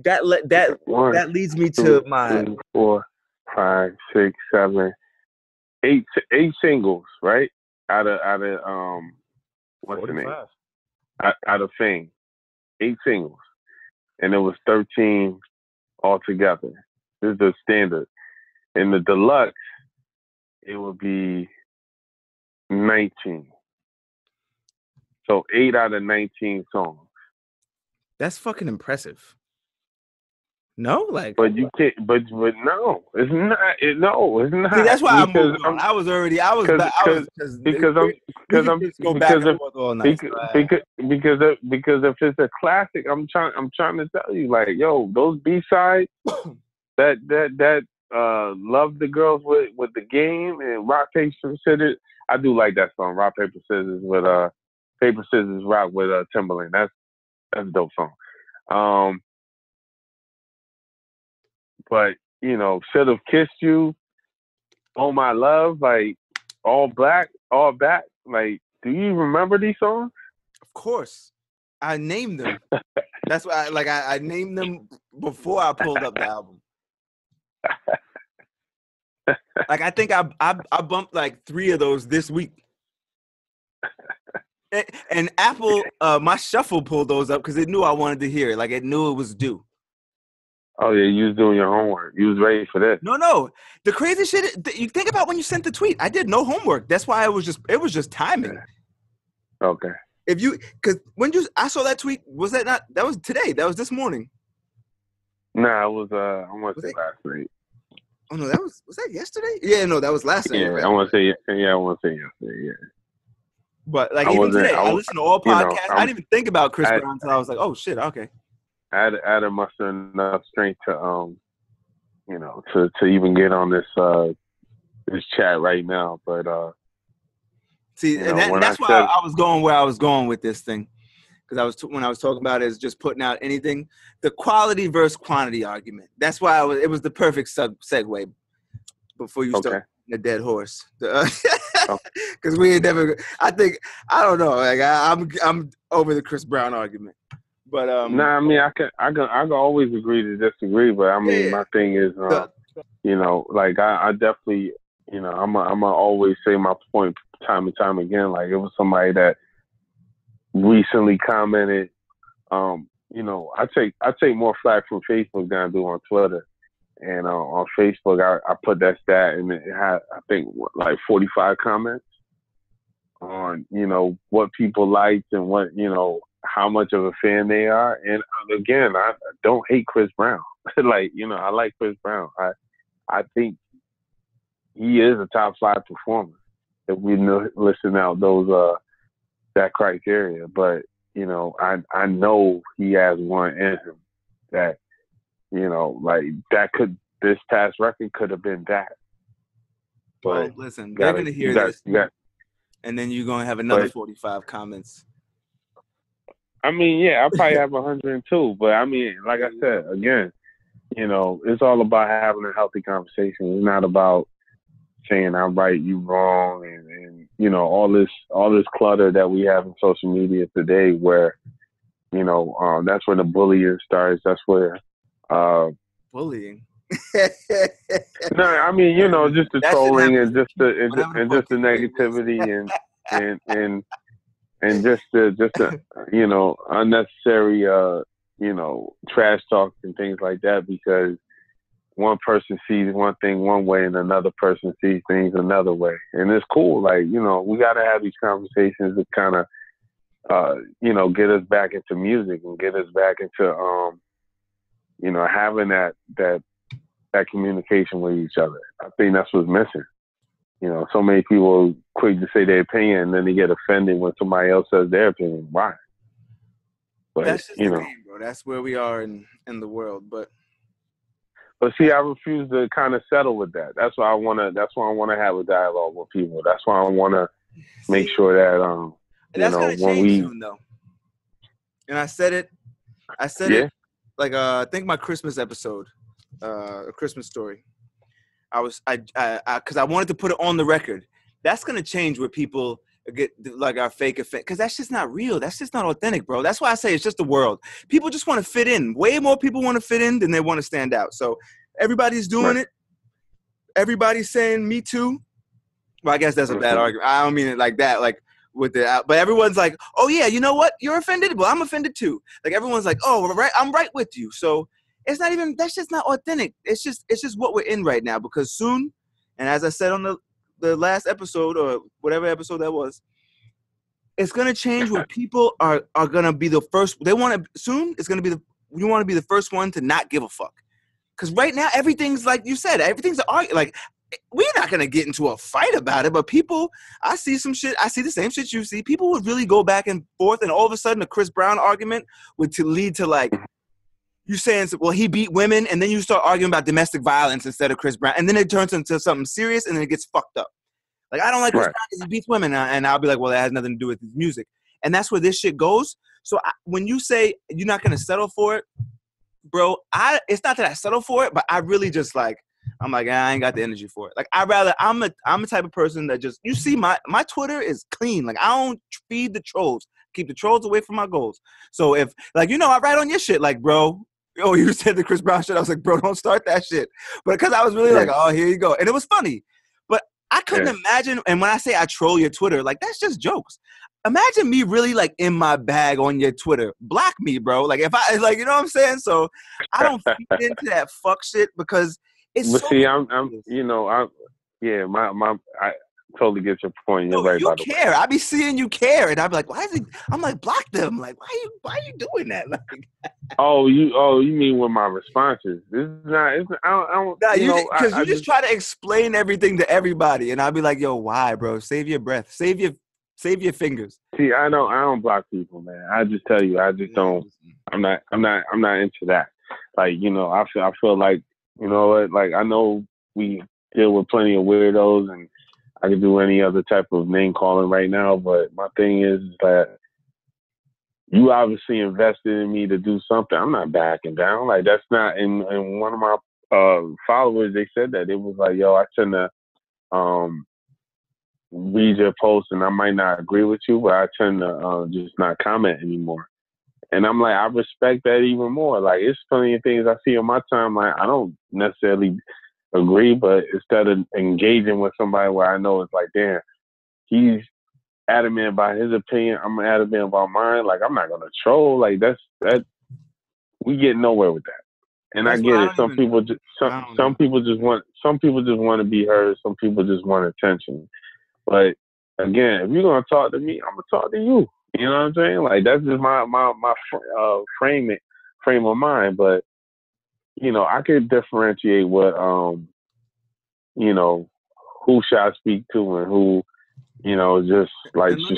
that leads me to my 3, 4, 5, 6, 7, 8 singles, right? Out of what's 45. The name? Out of Fame, 8 singles, and it was 13 altogether. This is the standard. In the deluxe, it would be 19. So 8 out of 19 songs. That's fucking impressive. No, like, but you can't. But no, it's not. No, it's not. See, that's why I moved on. Because if it's a classic, I'm trying to tell you, like, yo, those B-sides that Love the Girls with the Game and Rock Paper Scissors. I do like that song, Rock Paper Scissors with Paper Scissors Rock with Timbaland. That's a dope song. But, Should Have Kissed You, Oh My Love, like, All Black, All Back. Like, do you remember these songs? Of course. I named them. That's why I named them before I pulled up the album. Like, I think I bumped like 3 of those this week. And Apple, my shuffle pulled those up because it knew I wanted to hear it. Like, it knew it was due. Oh, yeah, you was doing your homework. You was ready for this. No. The crazy shit, you think about when you sent the tweet. I did no homework. That's why it was just timing. Okay. Because I saw that tweet, was that not, that was today. That was this morning. Nah, it was, I want to say last night. Oh, no, was that yesterday? Yeah, no, that was last night. Yeah, right? I want to say yesterday, yeah. But, like, even today, I listened to all podcasts. I didn't even think about Chris Brown until I was like, oh, shit, okay. I had to muster enough strength to to even get on this chat right now. But see, and that's why I was going where I was going with this thing, because when I was talking about it as just putting out anything, the quality versus quantity argument. That's why it was the perfect segue before you start the dead horse, because we ain't never. I don't know. Like, I'm over the Chris Brown argument. But I mean, I can always agree to disagree, but I mean, my thing is, like, I definitely, I'm always say my point time and time again. Like, it was somebody that recently commented, I take more flack from Facebook than I do on Twitter, and on Facebook I put that stat, and it had, I think, like 45 comments on what people liked and what how much of a fan they are. And again, I don't hate Chris Brown. Like, I like Chris Brown. I think he is a top 5 performer if we listen out those that criteria. But I know he has one in him that like this past record could have been that. But well, listen, they're gonna hear this, and then you're gonna have another 45 comments. I mean, yeah, I probably have 102, but I mean, like I said, again, it's all about having a healthy conversation. It's not about saying I'm right, you wrong, and all this clutter that we have in social media today, where that's where the bullying starts. That's where bullying. no, I mean just the That shouldn't trolling happen. and just the Whatever the and fuck just the you think, negativity and just the unnecessary trash talk and things like that, because one person sees one thing one way and another person sees things another way. And it's cool. Like, we got to have these conversations that kind of, get us back into music and get us back into, having that communication with each other. I think that's what's missing. So many people quick to say their opinion and then they get offended when somebody else says their opinion. Why? But, that's just the game, bro. That's where we are in the world. But see, I refuse to kind of settle with that. That's why I want to have a dialogue with people. That's why I want to make sure that that's gonna change soon, though. And I said it like I think my Christmas episode, a Christmas story. Because I wanted to put it on the record. That's gonna change where people get like our fake offense, because that's just not real. That's just not authentic, bro. That's why I say it's just the world. People just want to fit in. Way more people want to fit in than they want to stand out. So everybody's doing it. Everybody's saying me too. Well, I guess that's a bad argument. I don't mean it like that, like with the, but everyone's like, oh yeah, you know what? You're offended. Well, I'm offended too. Like everyone's like, oh, right, I'm right with you. So it's not even, that's just not authentic. It's just what we're in right now, because soon, and as I said on the last episode or whatever episode that was, it's gonna change where people are gonna be the first. They want to soon. It's gonna be you want to be the first one to not give a fuck. Because right now everything's like you said. Everything's like we're not gonna get into a fight about it. But people, I see some shit. I see the same shit you see. People would really go back and forth, and all of a sudden, a Chris Brown argument would lead to like you saying, well, he beat women, and then you start arguing about domestic violence instead of Chris Brown, and then it turns into something serious, and then it gets fucked up. Like, I don't like Chris Brown because he beats women. And I'll be like, well, that has nothing to do with his music. And that's where this shit goes. So when you say you're not going to settle for it, bro, it's not that I settle for it, but I really just like, I'm like, I ain't got the energy for it. Like, I'm the type of person that just, you see my Twitter is clean. Like, I don't feed the trolls. Keep the trolls away from my goals. So if, like, I write on your shit, like, bro, oh, you said the Chris Brown shit. I was like, bro, don't start that shit. But because I was really like, oh, here you go. And it was funny. I couldn't imagine, and when I say I troll your Twitter, like, that's just jokes. Imagine me really, like, in my bag on your Twitter. Block me, bro. Like, if I, like, you know what I'm saying? So, I don't feed into that fuck shit because it's but so see, I totally get your point. You're right, you by the way. care. I be seeing you care, and I be like, why is he, I'm like, block them. Like, why are you doing that? Like, you mean with my responses? This is not. I don't. Nah, because you just try to explain everything to everybody, and I'll be like, yo, why, bro? Save your breath. Save your fingers. See, I don't block people, man. I just tell you, I just don't. I'm not into that. Like, I feel like, you know what? Like, I know we deal with plenty of weirdos, and I can do any other type of name calling right now. But my thing is that you obviously invested in me to do something. I'm not backing down. Like, that's not. And one of my followers, they said that. It was like, yo, I tend to read your posts, and I might not agree with you, but I tend to just not comment anymore. And I'm like, I respect that even more. Like, it's plenty of things I see on my timeline. I don't necessarily agree, but instead of engaging with somebody where I know it's like, damn, he's adamant about his opinion, I'm adamant about mine. Like, I'm not gonna troll. Like, that we get nowhere with that. And that's I get it. Some people just want to be heard. Some people just want attention. But again, if you're gonna talk to me, I'm gonna talk to you. You know what I'm saying? Like, that's just my frame of mind. But I could differentiate what who should I speak to and who just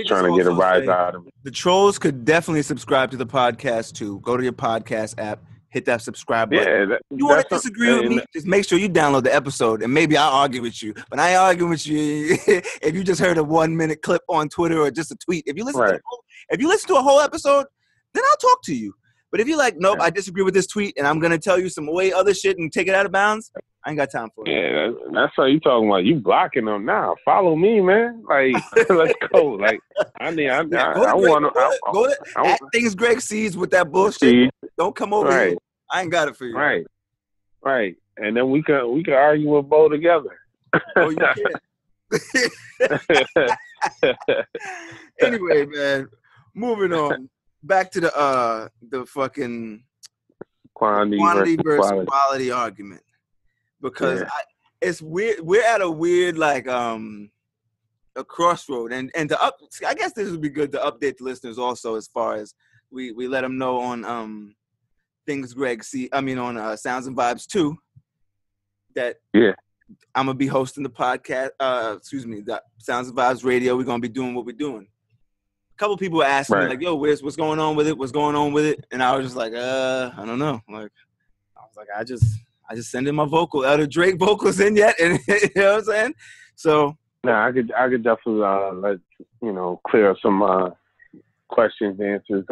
trying to get a rise out of it. The trolls could definitely subscribe to the podcast too. Go to your podcast app, hit that subscribe button. You want to disagree with me? Just make sure you download the episode, and maybe I'll argue with you. But I ain't arguing with you if you just heard a 1 minute clip on Twitter or just a tweet. If you listen to a whole episode, then I'll talk to you. But if you're like, nope, I disagree with this tweet, and I'm gonna tell you some way other shit and take it out of bounds, I ain't got time for it. Yeah, that's what you talking about. You blocking them now. Follow me, man. Like, let's go. Like, I want to. Go to at things Greg sees with that bullshit. Don't come over here. I ain't got it for you. Right. And then we can argue with Bo together. Oh, you can. Anyway, man, moving on. Back to the fucking quantity versus quality argument, because it's weird. We're at a weird like a crossroad, and I guess this would be good to update the listeners also, as far as we let them know on things Greg see. I mean on Sounds and Vibes 2 that I'm gonna be hosting the podcast. The Sounds and Vibes Radio. We're gonna be doing what we're doing. Couple people were asking me like, "Yo, what's going on with it? What's going on with it?" And I was just like, I don't know. Like, I was like, I just send in my vocal. Are the Drake vocals in yet? And you know what I'm saying? So, I could definitely let clear up some questions, answers.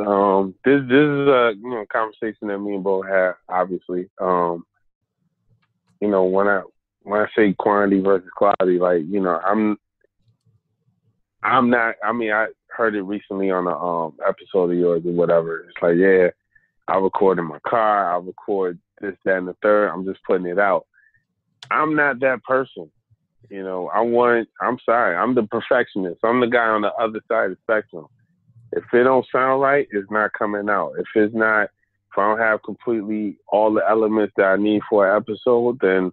This is a conversation that me and Bo had. Obviously, when I say quantity versus quality, like I'm not. I mean, I heard it recently on a episode of yours or whatever. It's like, I record in my car. I record this, that, and the third. I'm just putting it out. I'm not that person. I'm sorry. I'm the perfectionist. I'm the guy on the other side of the spectrum. If it don't sound right, it's not coming out. If I don't have completely all the elements that I need for an episode, then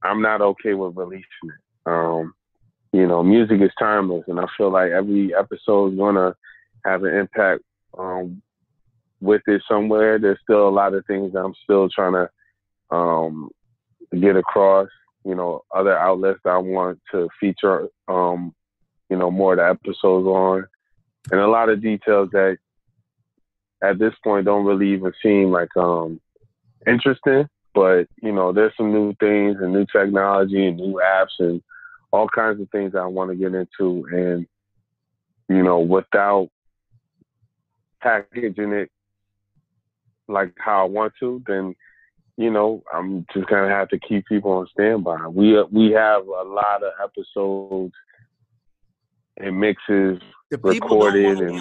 I'm not okay with releasing it. Music is timeless, and I feel like every episode is gonna have an impact with it somewhere. There's still a lot of things that I'm still trying to get across. Other outlets that I want to feature, more of the episodes on, and a lot of details that at this point don't really even seem like interesting. But there's some new things and new technology and new apps and all kinds of things I want to get into, and without packaging it like how I want to, then I'm just gonna have to keep people on standby. We have a lot of episodes and mixes recorded and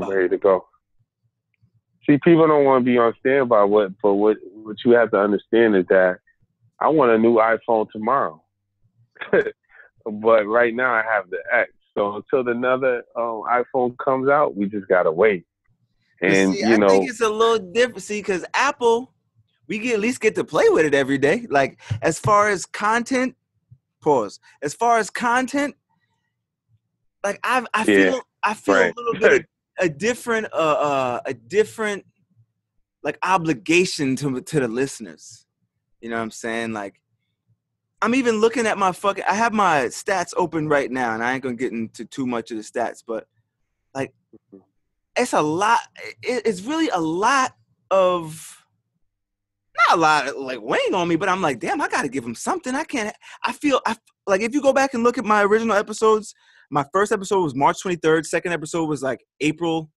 ready to go. See, people don't want to be on standby. But what you have to understand is that I want a new iPhone tomorrow. But right now I have the X. So until another iPhone comes out, we just gotta wait. And I think it's a little different. See, because Apple, we at least get to play with it every day. Like as far as content, As far as content, like I feel a little bit a different like obligation to the listeners. You know what I'm saying? Like, I'm even looking at I have my stats open right now, and I ain't gonna get into too much of the stats, but like, it's a lot. It's really a lot of, not a lot of like weighing on me, but I'm like, damn, I gotta give them something. I feel like if you go back and look at my original episodes, my first episode was March 23rd. Second episode was like April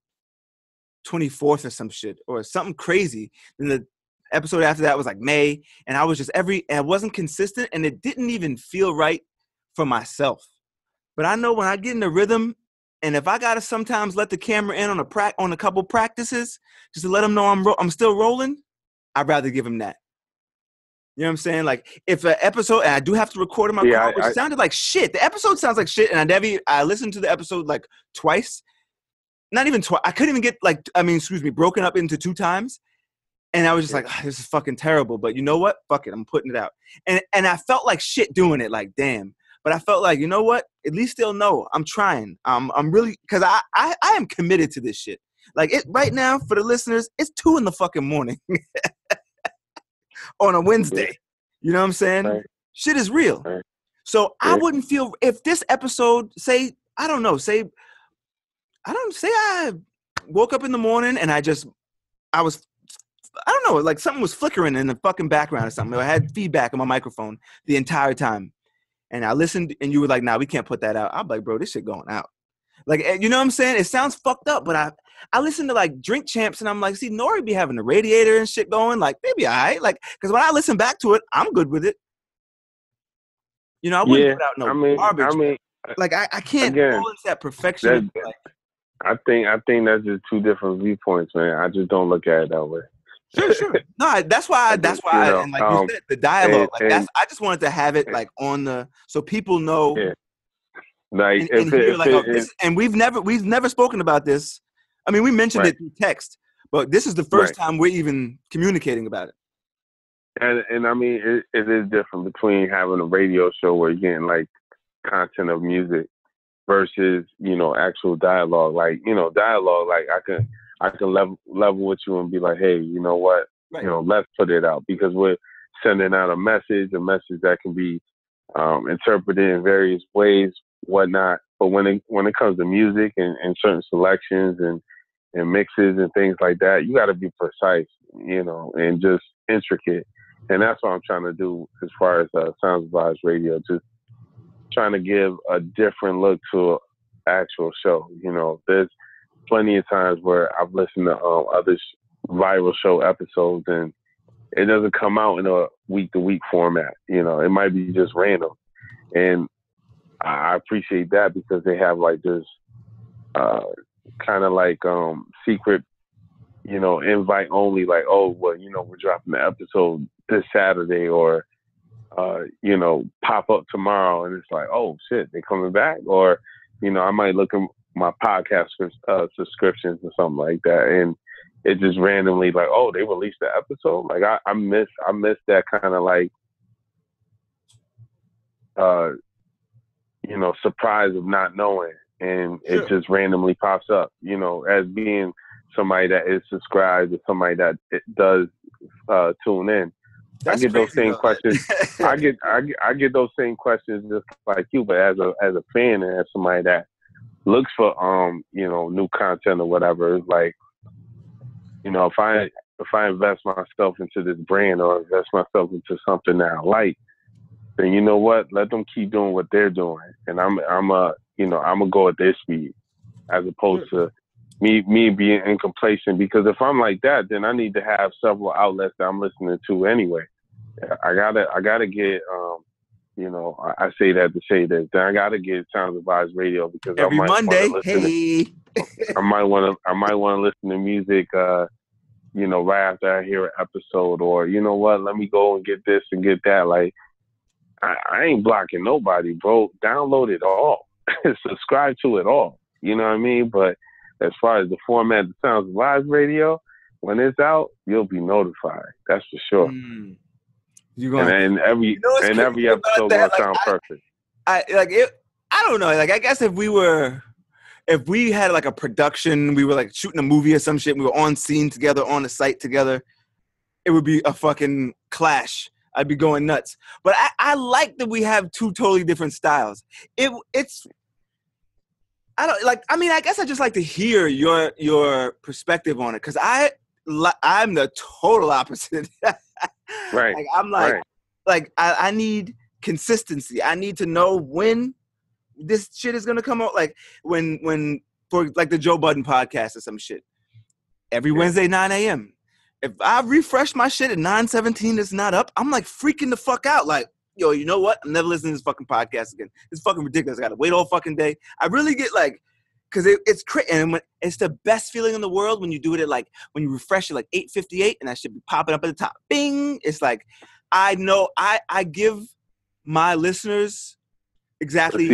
24th or some shit or something crazy. Then the episode after that was like May, and I was just and I wasn't consistent, and it didn't even feel right for myself. But I know when I get in the rhythm, and if I gotta sometimes let the camera in on a couple practices just to let them know I'm still rolling, I'd rather give them that. You know what I'm saying? Like if an episode, and I do have to record in my car, which sounded like shit. The episode sounds like shit, and I listened to the episode like twice. Not even twice. I couldn't even get broken up into 2 times. And I was just like, this is fucking terrible. But you know what? Fuck it. I'm putting it out. And I felt like shit doing it. Like, damn. But I felt like, you know what? At least they'll know I'm trying. I'm really, because I am committed to this shit. Like right now for the listeners, it's 2 in the fucking morning on a Wednesday. You know what I'm saying? Right. Shit is real. Right. So I wouldn't feel if this episode, say I woke up in the morning and I was, I don't know, like something was flickering in the fucking background or something. I had feedback on my microphone the entire time. And I listened and you were like, nah, we can't put that out. I'm like, bro, this shit going out. Like, you know what I'm saying? It sounds fucked up, but I listen to like Drink Champs, and I'm like, see, Nori be having the radiator and shit going. Like, they be all right. Like, because when I listen back to it, I'm good with it. You know, I wouldn't put out no garbage. Like, I can't again, fall into that perfection. Like, I think that's just two different viewpoints, man. I just don't look at it that way. Sure. No, that's why. And like you said, the dialogue. I just wanted to have it like on the so people know. Yeah. Like and we've never spoken about this. I mean, we mentioned it through text, but this is the first time we're even communicating about it. And I mean, it is different between having a radio show where you're getting like content of music versus, you know, actual dialogue. Like, you know, dialogue, like I can level with you and be like, hey, you know what, you know, let's put it out, because we're sending out a message that can be interpreted in various ways, whatnot. But when it comes to music and certain selections and mixes and things like that, you got to be precise, you know, and just intricate. And that's what I'm trying to do as far as Sounds Vibes Radio, just trying to give a different look to an actual show. You know, there's plenty of times where I've listened to other viral show episodes and it doesn't come out in a week-to-week format. You know, it might be just random. And I appreciate that because they have like this kind of like secret, you know, invite only, like, oh, well, you know, we're dropping the episode this Saturday, or, you know, pop up tomorrow. And it's like, oh, shit, they coming back? Or, you know, I might look at my podcast subscriptions or something like that. And it just randomly like, oh, they released the episode. Like I miss that kind of like, you know, surprise of not knowing. And it just randomly pops up, you know, as being somebody that is subscribed or somebody that it does tune in. I get those same questions. I get those same questions just like you, but as a fan and as somebody that looks for you know, new content or whatever, it's like, you know, if I invest myself into this brand or invest myself into something that I like, then you know what? Let them keep doing what they're doing, and I'm gonna go at their speed, as opposed to me being incomplacent. Because if I'm like that, then I need to have several outlets that I'm listening to anyway. I gotta get you know, I say that to say this. Then I gotta get Sounds of Vibes Radio because every Monday, I might want to listen to music, you know, right after I hear an episode, or you know what, let me go and get this and get that. Like, I ain't blocking nobody, bro. Download it all, subscribe to it all. You know what I mean? But as far as the format of Sounds of Vibes Radio, when it's out, you'll be notified. That's for sure. And every episode gonna sound perfect. I don't know. Like, I guess if we had like a production, we were like shooting a movie or some shit, we were on scene together, on the site together, it would be a fucking clash. I'd be going nuts. But I like that we have two totally different styles. It's I don't like. I mean, I guess I just like to hear your perspective on it, because I'm the total opposite. Right. Like, I'm like I need consistency. I need to know when this shit is gonna come out. Like when for like the Joe Budden podcast or some shit. Every Wednesday 9 a.m. If I refresh my shit at 9:17, it's not up, I'm like freaking the fuck out. Like, yo, you know what? I'm never listening to this fucking podcast again. It's fucking ridiculous. I gotta wait all fucking day. I really get like, because it's crazy. And it's the best feeling in the world when you do it at like, when you refresh it like 8:58 and that should be popping up at the top. Bing! It's like, I know I give my listeners exactly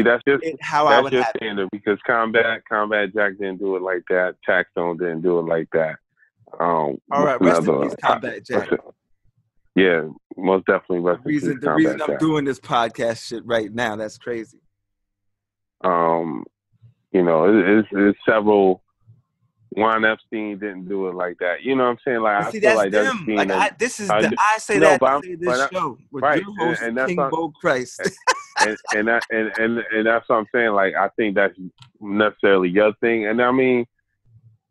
how I would have it. That's your standard, because Combat Jack didn't do it like that. Taxstone didn't do it like that. All right, rest in peace, Combat Jack. Yeah, most definitely rest in peace, Combat Jack. The reason I'm doing this podcast shit right now, that's crazy. You know, it's several. Juan Epstein didn't do it like that. You know what I'm saying? Like, I feel like them. Like, I say this show with your host, King Bo Christ. and that's what I'm saying. Like, I think that's necessarily your thing. And I mean,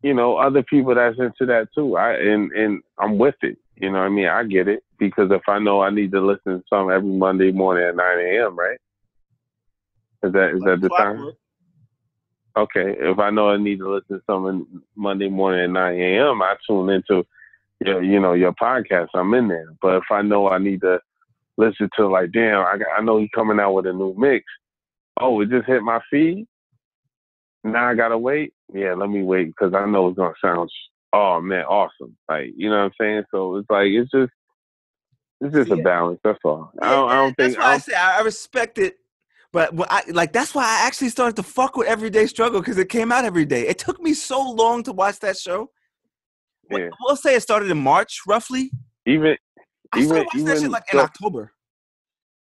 you know, other people that's into that too. And I'm with it. You know what I mean? I get it, because if I know I need to listen to something every Monday morning at 9 a.m., right? Is that the time? okay, if I know I need to listen to something Monday morning at 9 a.m., I tune into your podcast. I'm in there. But if I know I need to listen to like, damn, I know he's coming out with a new mix. Oh, it just hit my feed. Now I gotta wait. Yeah, let me wait because I know it's gonna sound, oh man, awesome. Like, you know what I'm saying? So it's like it's just a balance. That's all. Yeah, I don't that's think. why I say I respect it. But that's why I actually started to fuck with Everyday Struggle because it came out every day. It took me so long to watch that show. Yeah. We'll say it started in March, roughly. Even I started watching that shit like in October.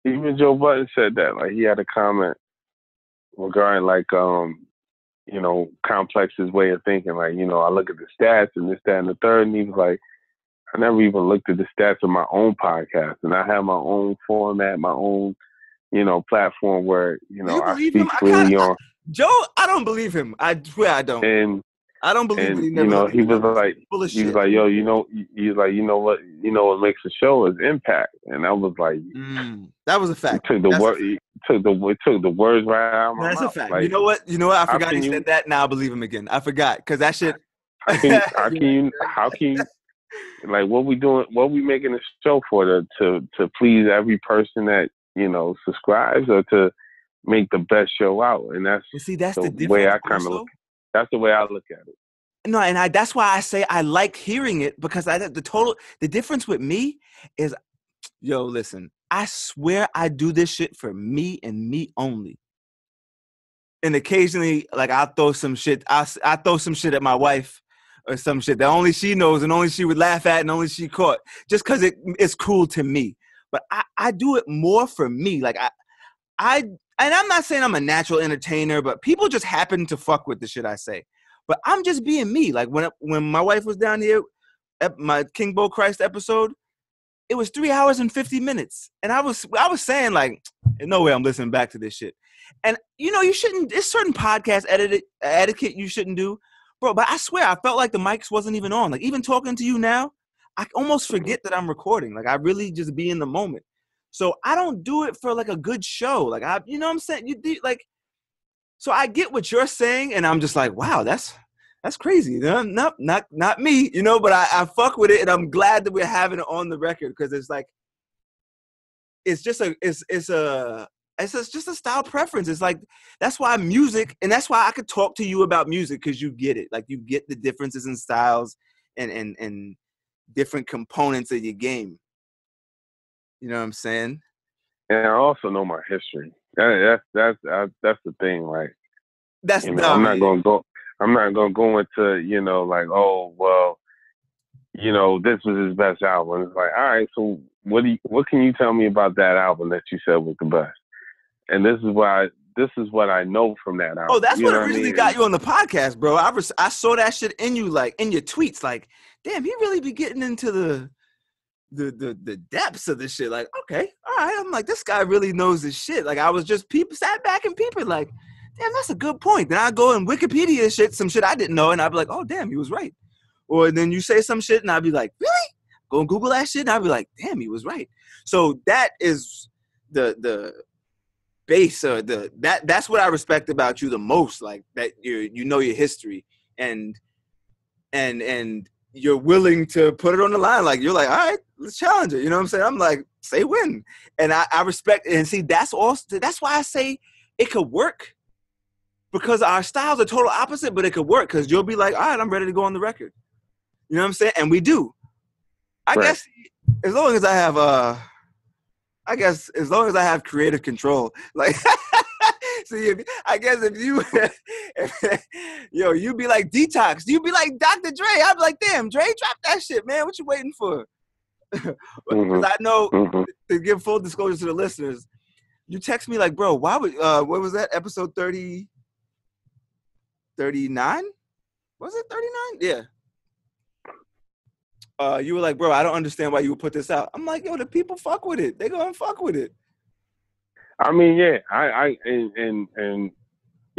Even Joe Budden said that. Like he had a comment regarding like Complex's way of thinking. Like, I look at the stats and this, that, and the third, and he was like, I never even looked at the stats of my own podcast, and I have my own format, my own platform where I speak freely on. Joe, I don't believe him. I swear I don't. And I don't believe that he never he was like, full of he shit. was like, yo, he's like, what makes a show is impact, and I was like, that was a fact. He took the words right out of my mouth. That's a fact. Like, you know what? I forgot he said that. Now I believe him again. I forgot because that shit. How can you like what we doing? What we making a show for to please every person that subscribes or to make the best show out? And that's the way I kind of look. That's the way I look at it. No, and that's why I say I like hearing it because the difference with me is, yo, listen, I swear I do this shit for me and me only. And occasionally, like I'll throw some shit. I throw some shit at my wife or some shit that only she knows and only she would laugh at and only she caught just because it's cool to me. But I do it more for me. Like and I'm not saying I'm a natural entertainer, but people just happen to fuck with the shit I say. But I'm just being me. Like when my wife was down here at my King Bo Christ episode, it was 3 hours and 50 minutes. And I was saying like, no way I'm listening back to this shit. And you shouldn't, there's certain podcast etiquette you shouldn't do. Bro, but I swear I felt like the mics wasn't even on. Like even talking to you now, I almost forget that I'm recording. Like I really just be in the moment. So I don't do it for like a good show. Like you know what I'm saying? You do like, so I get what you're saying, and I'm just like, wow, that's crazy. Not me, but I fuck with it, and I'm glad that we're having it on the record because it's like, it's just a style preference. It's like, that's why music, and that's why I could talk to you about music because you get it. Like you get the differences in styles and different components of your game. You know what I'm saying? And I also know my history. That's the thing. Like, that's I'm not gonna go into like, oh well, this was his best album. It's like, all right, so what can you tell me about that album that you said was the best? And this is what I know from that album. Oh, that's what originally got you on the podcast, bro. I saw that shit in you, like in your tweets, like, damn, he really be getting into the depths of this shit. Like, okay, all right. I'm like, this guy really knows his shit. Like, I was just sat back and peeping, like, damn, that's a good point. Then I go and Wikipedia some shit I didn't know, and I'd be like, oh, damn, he was right. Or then you say some shit, and I'd be like, really? Go and Google that shit, and I'd be like, damn, he was right. So that is the base, or that's what I respect about you the most. Like that you know your history, and you're willing to put it on the line. Like, you're like, all right, let's challenge it. You know what I'm saying? I'm like, say when. And I respect it. And see, that's why I say it could work. Because our styles are total opposite, but it could work. Because you'll be like, all right, I'm ready to go on the record. You know what I'm saying? And we do. I guess as long as I have creative control. Like, see, I guess if you, you be like Detox, you be like Dr. Dre. I'd be like, damn, Dre, drop that shit, man. What you waiting for? Because I know, to give full disclosure to the listeners, you text me like, bro, why would, what was that, episode 39? Was it 39? Yeah. You were like, bro, I don't understand why you would put this out. I'm like, yo, the people fuck with it. They gonna fuck with it. I mean, yeah,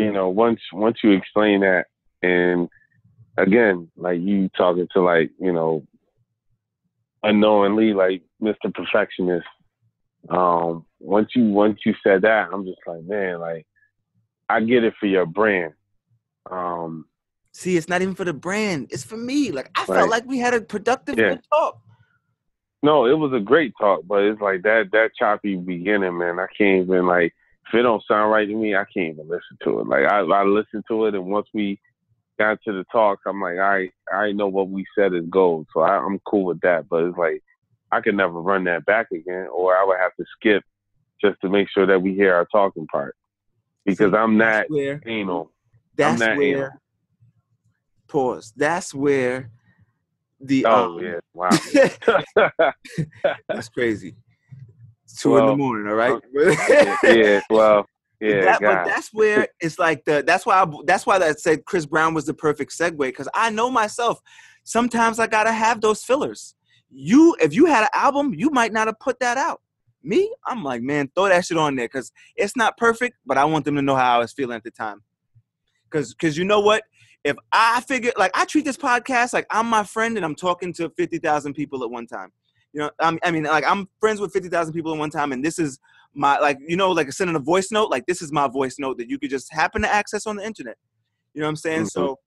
once you explain that, and again, like you talking to like, unknowingly, like Mr. Perfectionist. Once you said that, I'm just like, man, like I get it for your brand. See, it's not even for the brand. It's for me. Like, I felt Like, like we had a productive, yeah. good talk. No, it was a great talk, but it's like that choppy beginning, man. I can't even, like, if it don't sound right to me, I can't even listen to it. Like, I listened to it, and once we got to the talk, I'm like, I know what we said is gold, so I'm cool with that. But it's like, I could never run that back again, or I would have to skip just to make sure that we hear our talking part, because See, I'm that's not where, anal. I'm that's not anal. where, pause. That's where the, Oh yeah, wow. that's crazy. It's 2 in the Well, morning, all right? yeah, well, yeah, But God. that's where it's like that's why I said Chris Brown was the perfect segue, because I know myself. Sometimes I gotta have those fillers. If you had an album, you might not have put that out. Me, I'm like, man, throw that shit on there, because it's not perfect, but I want them to know how I was feeling at the time. Because you know what? If I figure, like, I treat this podcast like I'm my friend and I'm talking to 50,000 people at one time. You know, I mean, like, I'm friends with 50,000 people at one time, and this is my, like, you know, like sending a voice note. Like, this is my voice note that you could just happen to access on the internet. You know what I'm saying? Mm-hmm. So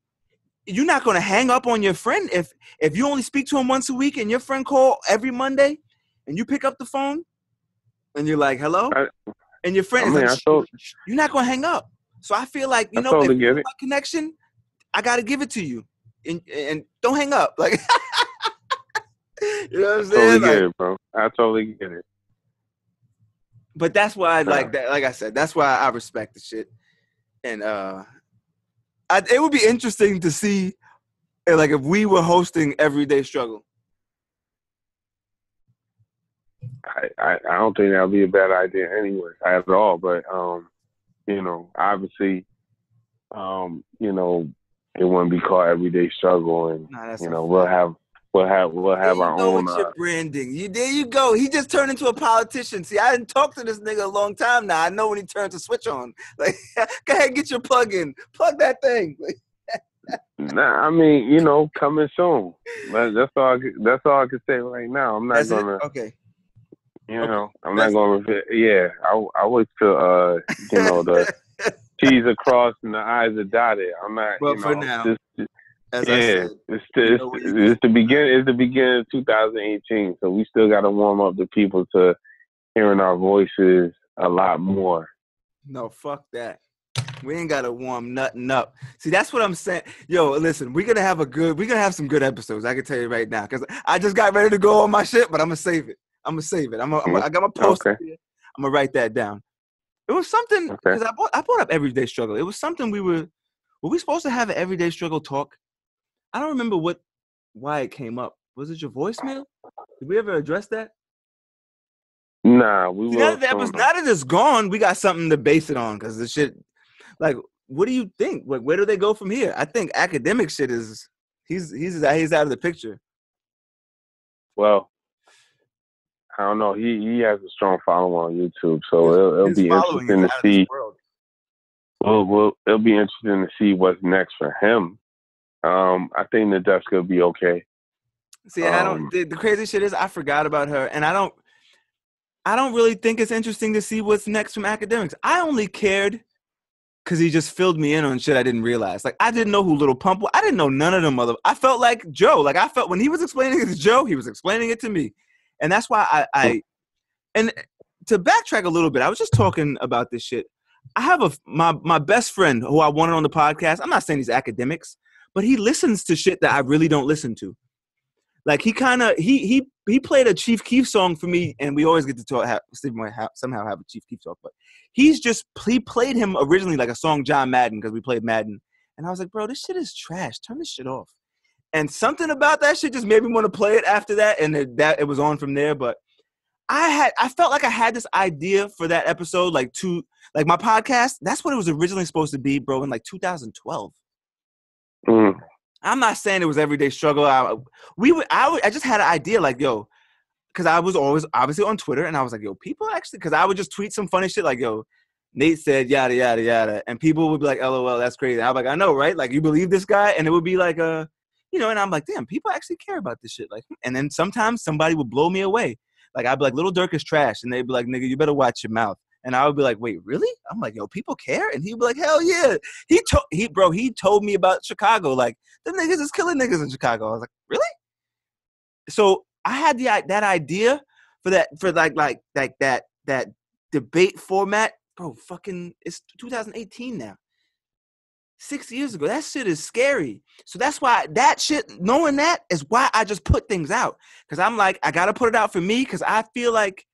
you're not going to hang up on your friend if you only speak to him once a week and your friend call every Monday, and you pick up the phone and you're like, hello, and your friend is like, you're not going to hang up. So I feel like, you know, if you want my connection, I got to give it to you, and don't hang up. Like, you know what I'm saying? Totally like, get it, bro. I totally get it. But that's why I like that. Like I said, that's why I respect the shit. And it would be interesting to see, like, if we were hosting Everyday Struggle. I don't think that would be a bad idea anyway at all. But you know, obviously, you know, it wouldn't be called Everyday Struggle, and you know, we'll have our own. With your branding, there you go. He just turned into a politician. See, I didn't talk to this nigga a long time now. I know when he turns the switch on. Like, go ahead, get your plug in, plug that thing. Nah, I mean, you know, coming soon. That's all I can say right now. I'm not gonna. Okay. You know, I'm not gonna. Yeah, I wait till you know, the T's are crossed and the I's are dotted. I'm not. Well, you know, for now, I said, it's the beginning of 2018, so we still got to warm up the people to hearing our voices a lot more. No, fuck that. We ain't gotta warm nothing up. See, that's what I'm saying. Yo, listen, we're gonna have some good episodes. I can tell you right now, because I just got ready to go on my shit, but I'm gonna save it. I got my post here. I'm gonna write that down. It was something, because I brought up Everyday Struggle. It was something were we supposed to have an Everyday Struggle talk? I don't remember why it came up. Was it your voicemail? Did we ever address that? Nah, we now that it's gone, we got something to base it on, because the shit, like, what do you think? Like, where do they go from here? I think academic shit is he's out of the picture. Well, I don't know. He has a strong following on YouTube, so it'll be interesting to see. It'll be interesting to see what's next for him. I think Nadeska will be okay. See, I don't. The crazy shit is, I forgot about her, and I don't really think it's interesting to see what's next from academics. I only cared because he just filled me in on shit I didn't realize. Like, I didn't know who Little Pump was. I didn't know none of them I felt like Joe. Like, I felt when he was explaining it to Joe, he was explaining it to me. And that's why and to backtrack a little bit, I was just talking about this shit. I have my best friend who I wanted on the podcast. I'm not saying he's academics, but he listens to shit that I really don't listen to. Like, he kind of, he played a Chief Keef song for me, and we always get to talk, somehow have a Chief Keef talk, but he played him originally like a song John Madden, because we played Madden, and I was like, bro, this shit is trash. Turn this shit off. And something about that shit just made me want to play it after that, and it was on from there. But I felt like I had this idea for that episode, like my podcast. That's what it was originally supposed to be, bro, in like 2012. I'm not saying it was Everyday Struggle. I just had an idea, like, yo, because I was always obviously on Twitter, and I was like, yo, people actually, because I would just tweet some funny shit like, yo, Nate said yada yada yada, and people would be like, LOL, that's crazy. And I'm like, I know, right? Like, you believe this guy? And it would be like, you know, and I'm like, damn, people actually care about this shit. Like, and then sometimes somebody would blow me away. Like, I'd be like, Little Dirk is trash, and they'd be like, nigga, you better watch your mouth. And I would be like, wait, really? I'm like, yo, people care? And he'd be like, hell yeah. He told me about Chicago. Like, the niggas is killing niggas in Chicago. I was like, really? So I had that idea for that debate format. Bro, fucking, it's 2018 now. 6 years ago. That shit is scary. So that's why that shit, knowing that is why I just put things out. Because I'm like, I got to put it out for me because I feel like,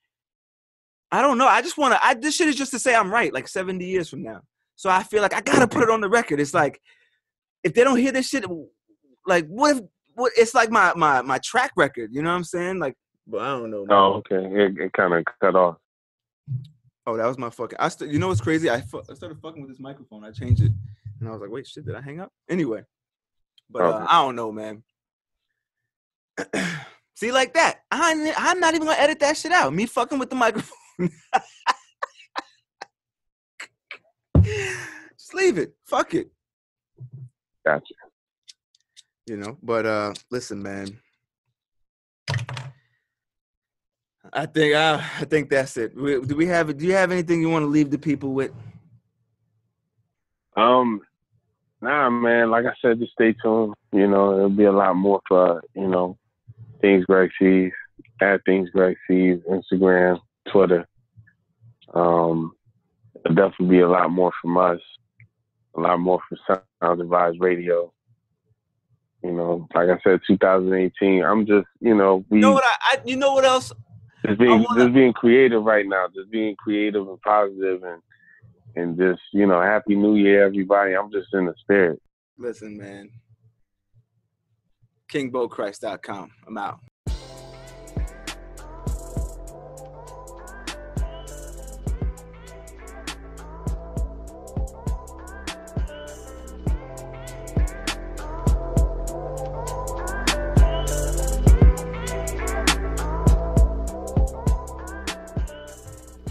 I don't know. I just want to, this shit is just to say I'm right, like 70 years from now. So I feel like I got to put it on the record. It's like, if they don't hear this shit, like, what it's like my track record. You know what I'm saying? Like, but I don't know. Man. Oh, okay. It kind of cut off. Oh, that was my fucking, you know what's crazy? I started fucking with this microphone. I changed it. And I was like, wait, shit, did I hang up? Anyway. But Okay. I don't know, man. See, like that. I'm not even going to edit that shit out. Me fucking with the microphone. Just leave it. Fuck it. Gotcha. You know, but listen, man. I think that's it. Do you have anything you want to leave the people with? Nah, man, like I said, just stay tuned. You know, it'll be a lot more for, you know, Things Greg Sees, at Things Greg Sees, Instagram, Twitter. There'll definitely be a lot more from us, a lot more from Sound Advised Radio. You know, like I said, 2018, I'm just, you know, you know what you know what else? Just being creative right now, just being creative and positive and just, you know, Happy New Year, everybody. I'm just in the spirit. Listen, man. KingBoChrist.com. I'm out.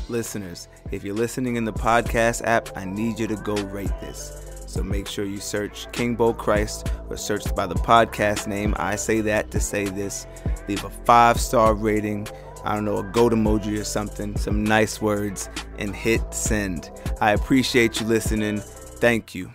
Listeners, if you're listening in the podcast app, I need you to go rate this. So make sure you search King Bo Christ or search by the podcast name. I say that to say this. Leave a 5-star rating. I don't know, a goat emoji or something, some nice words, and hit send. I appreciate you listening. Thank you.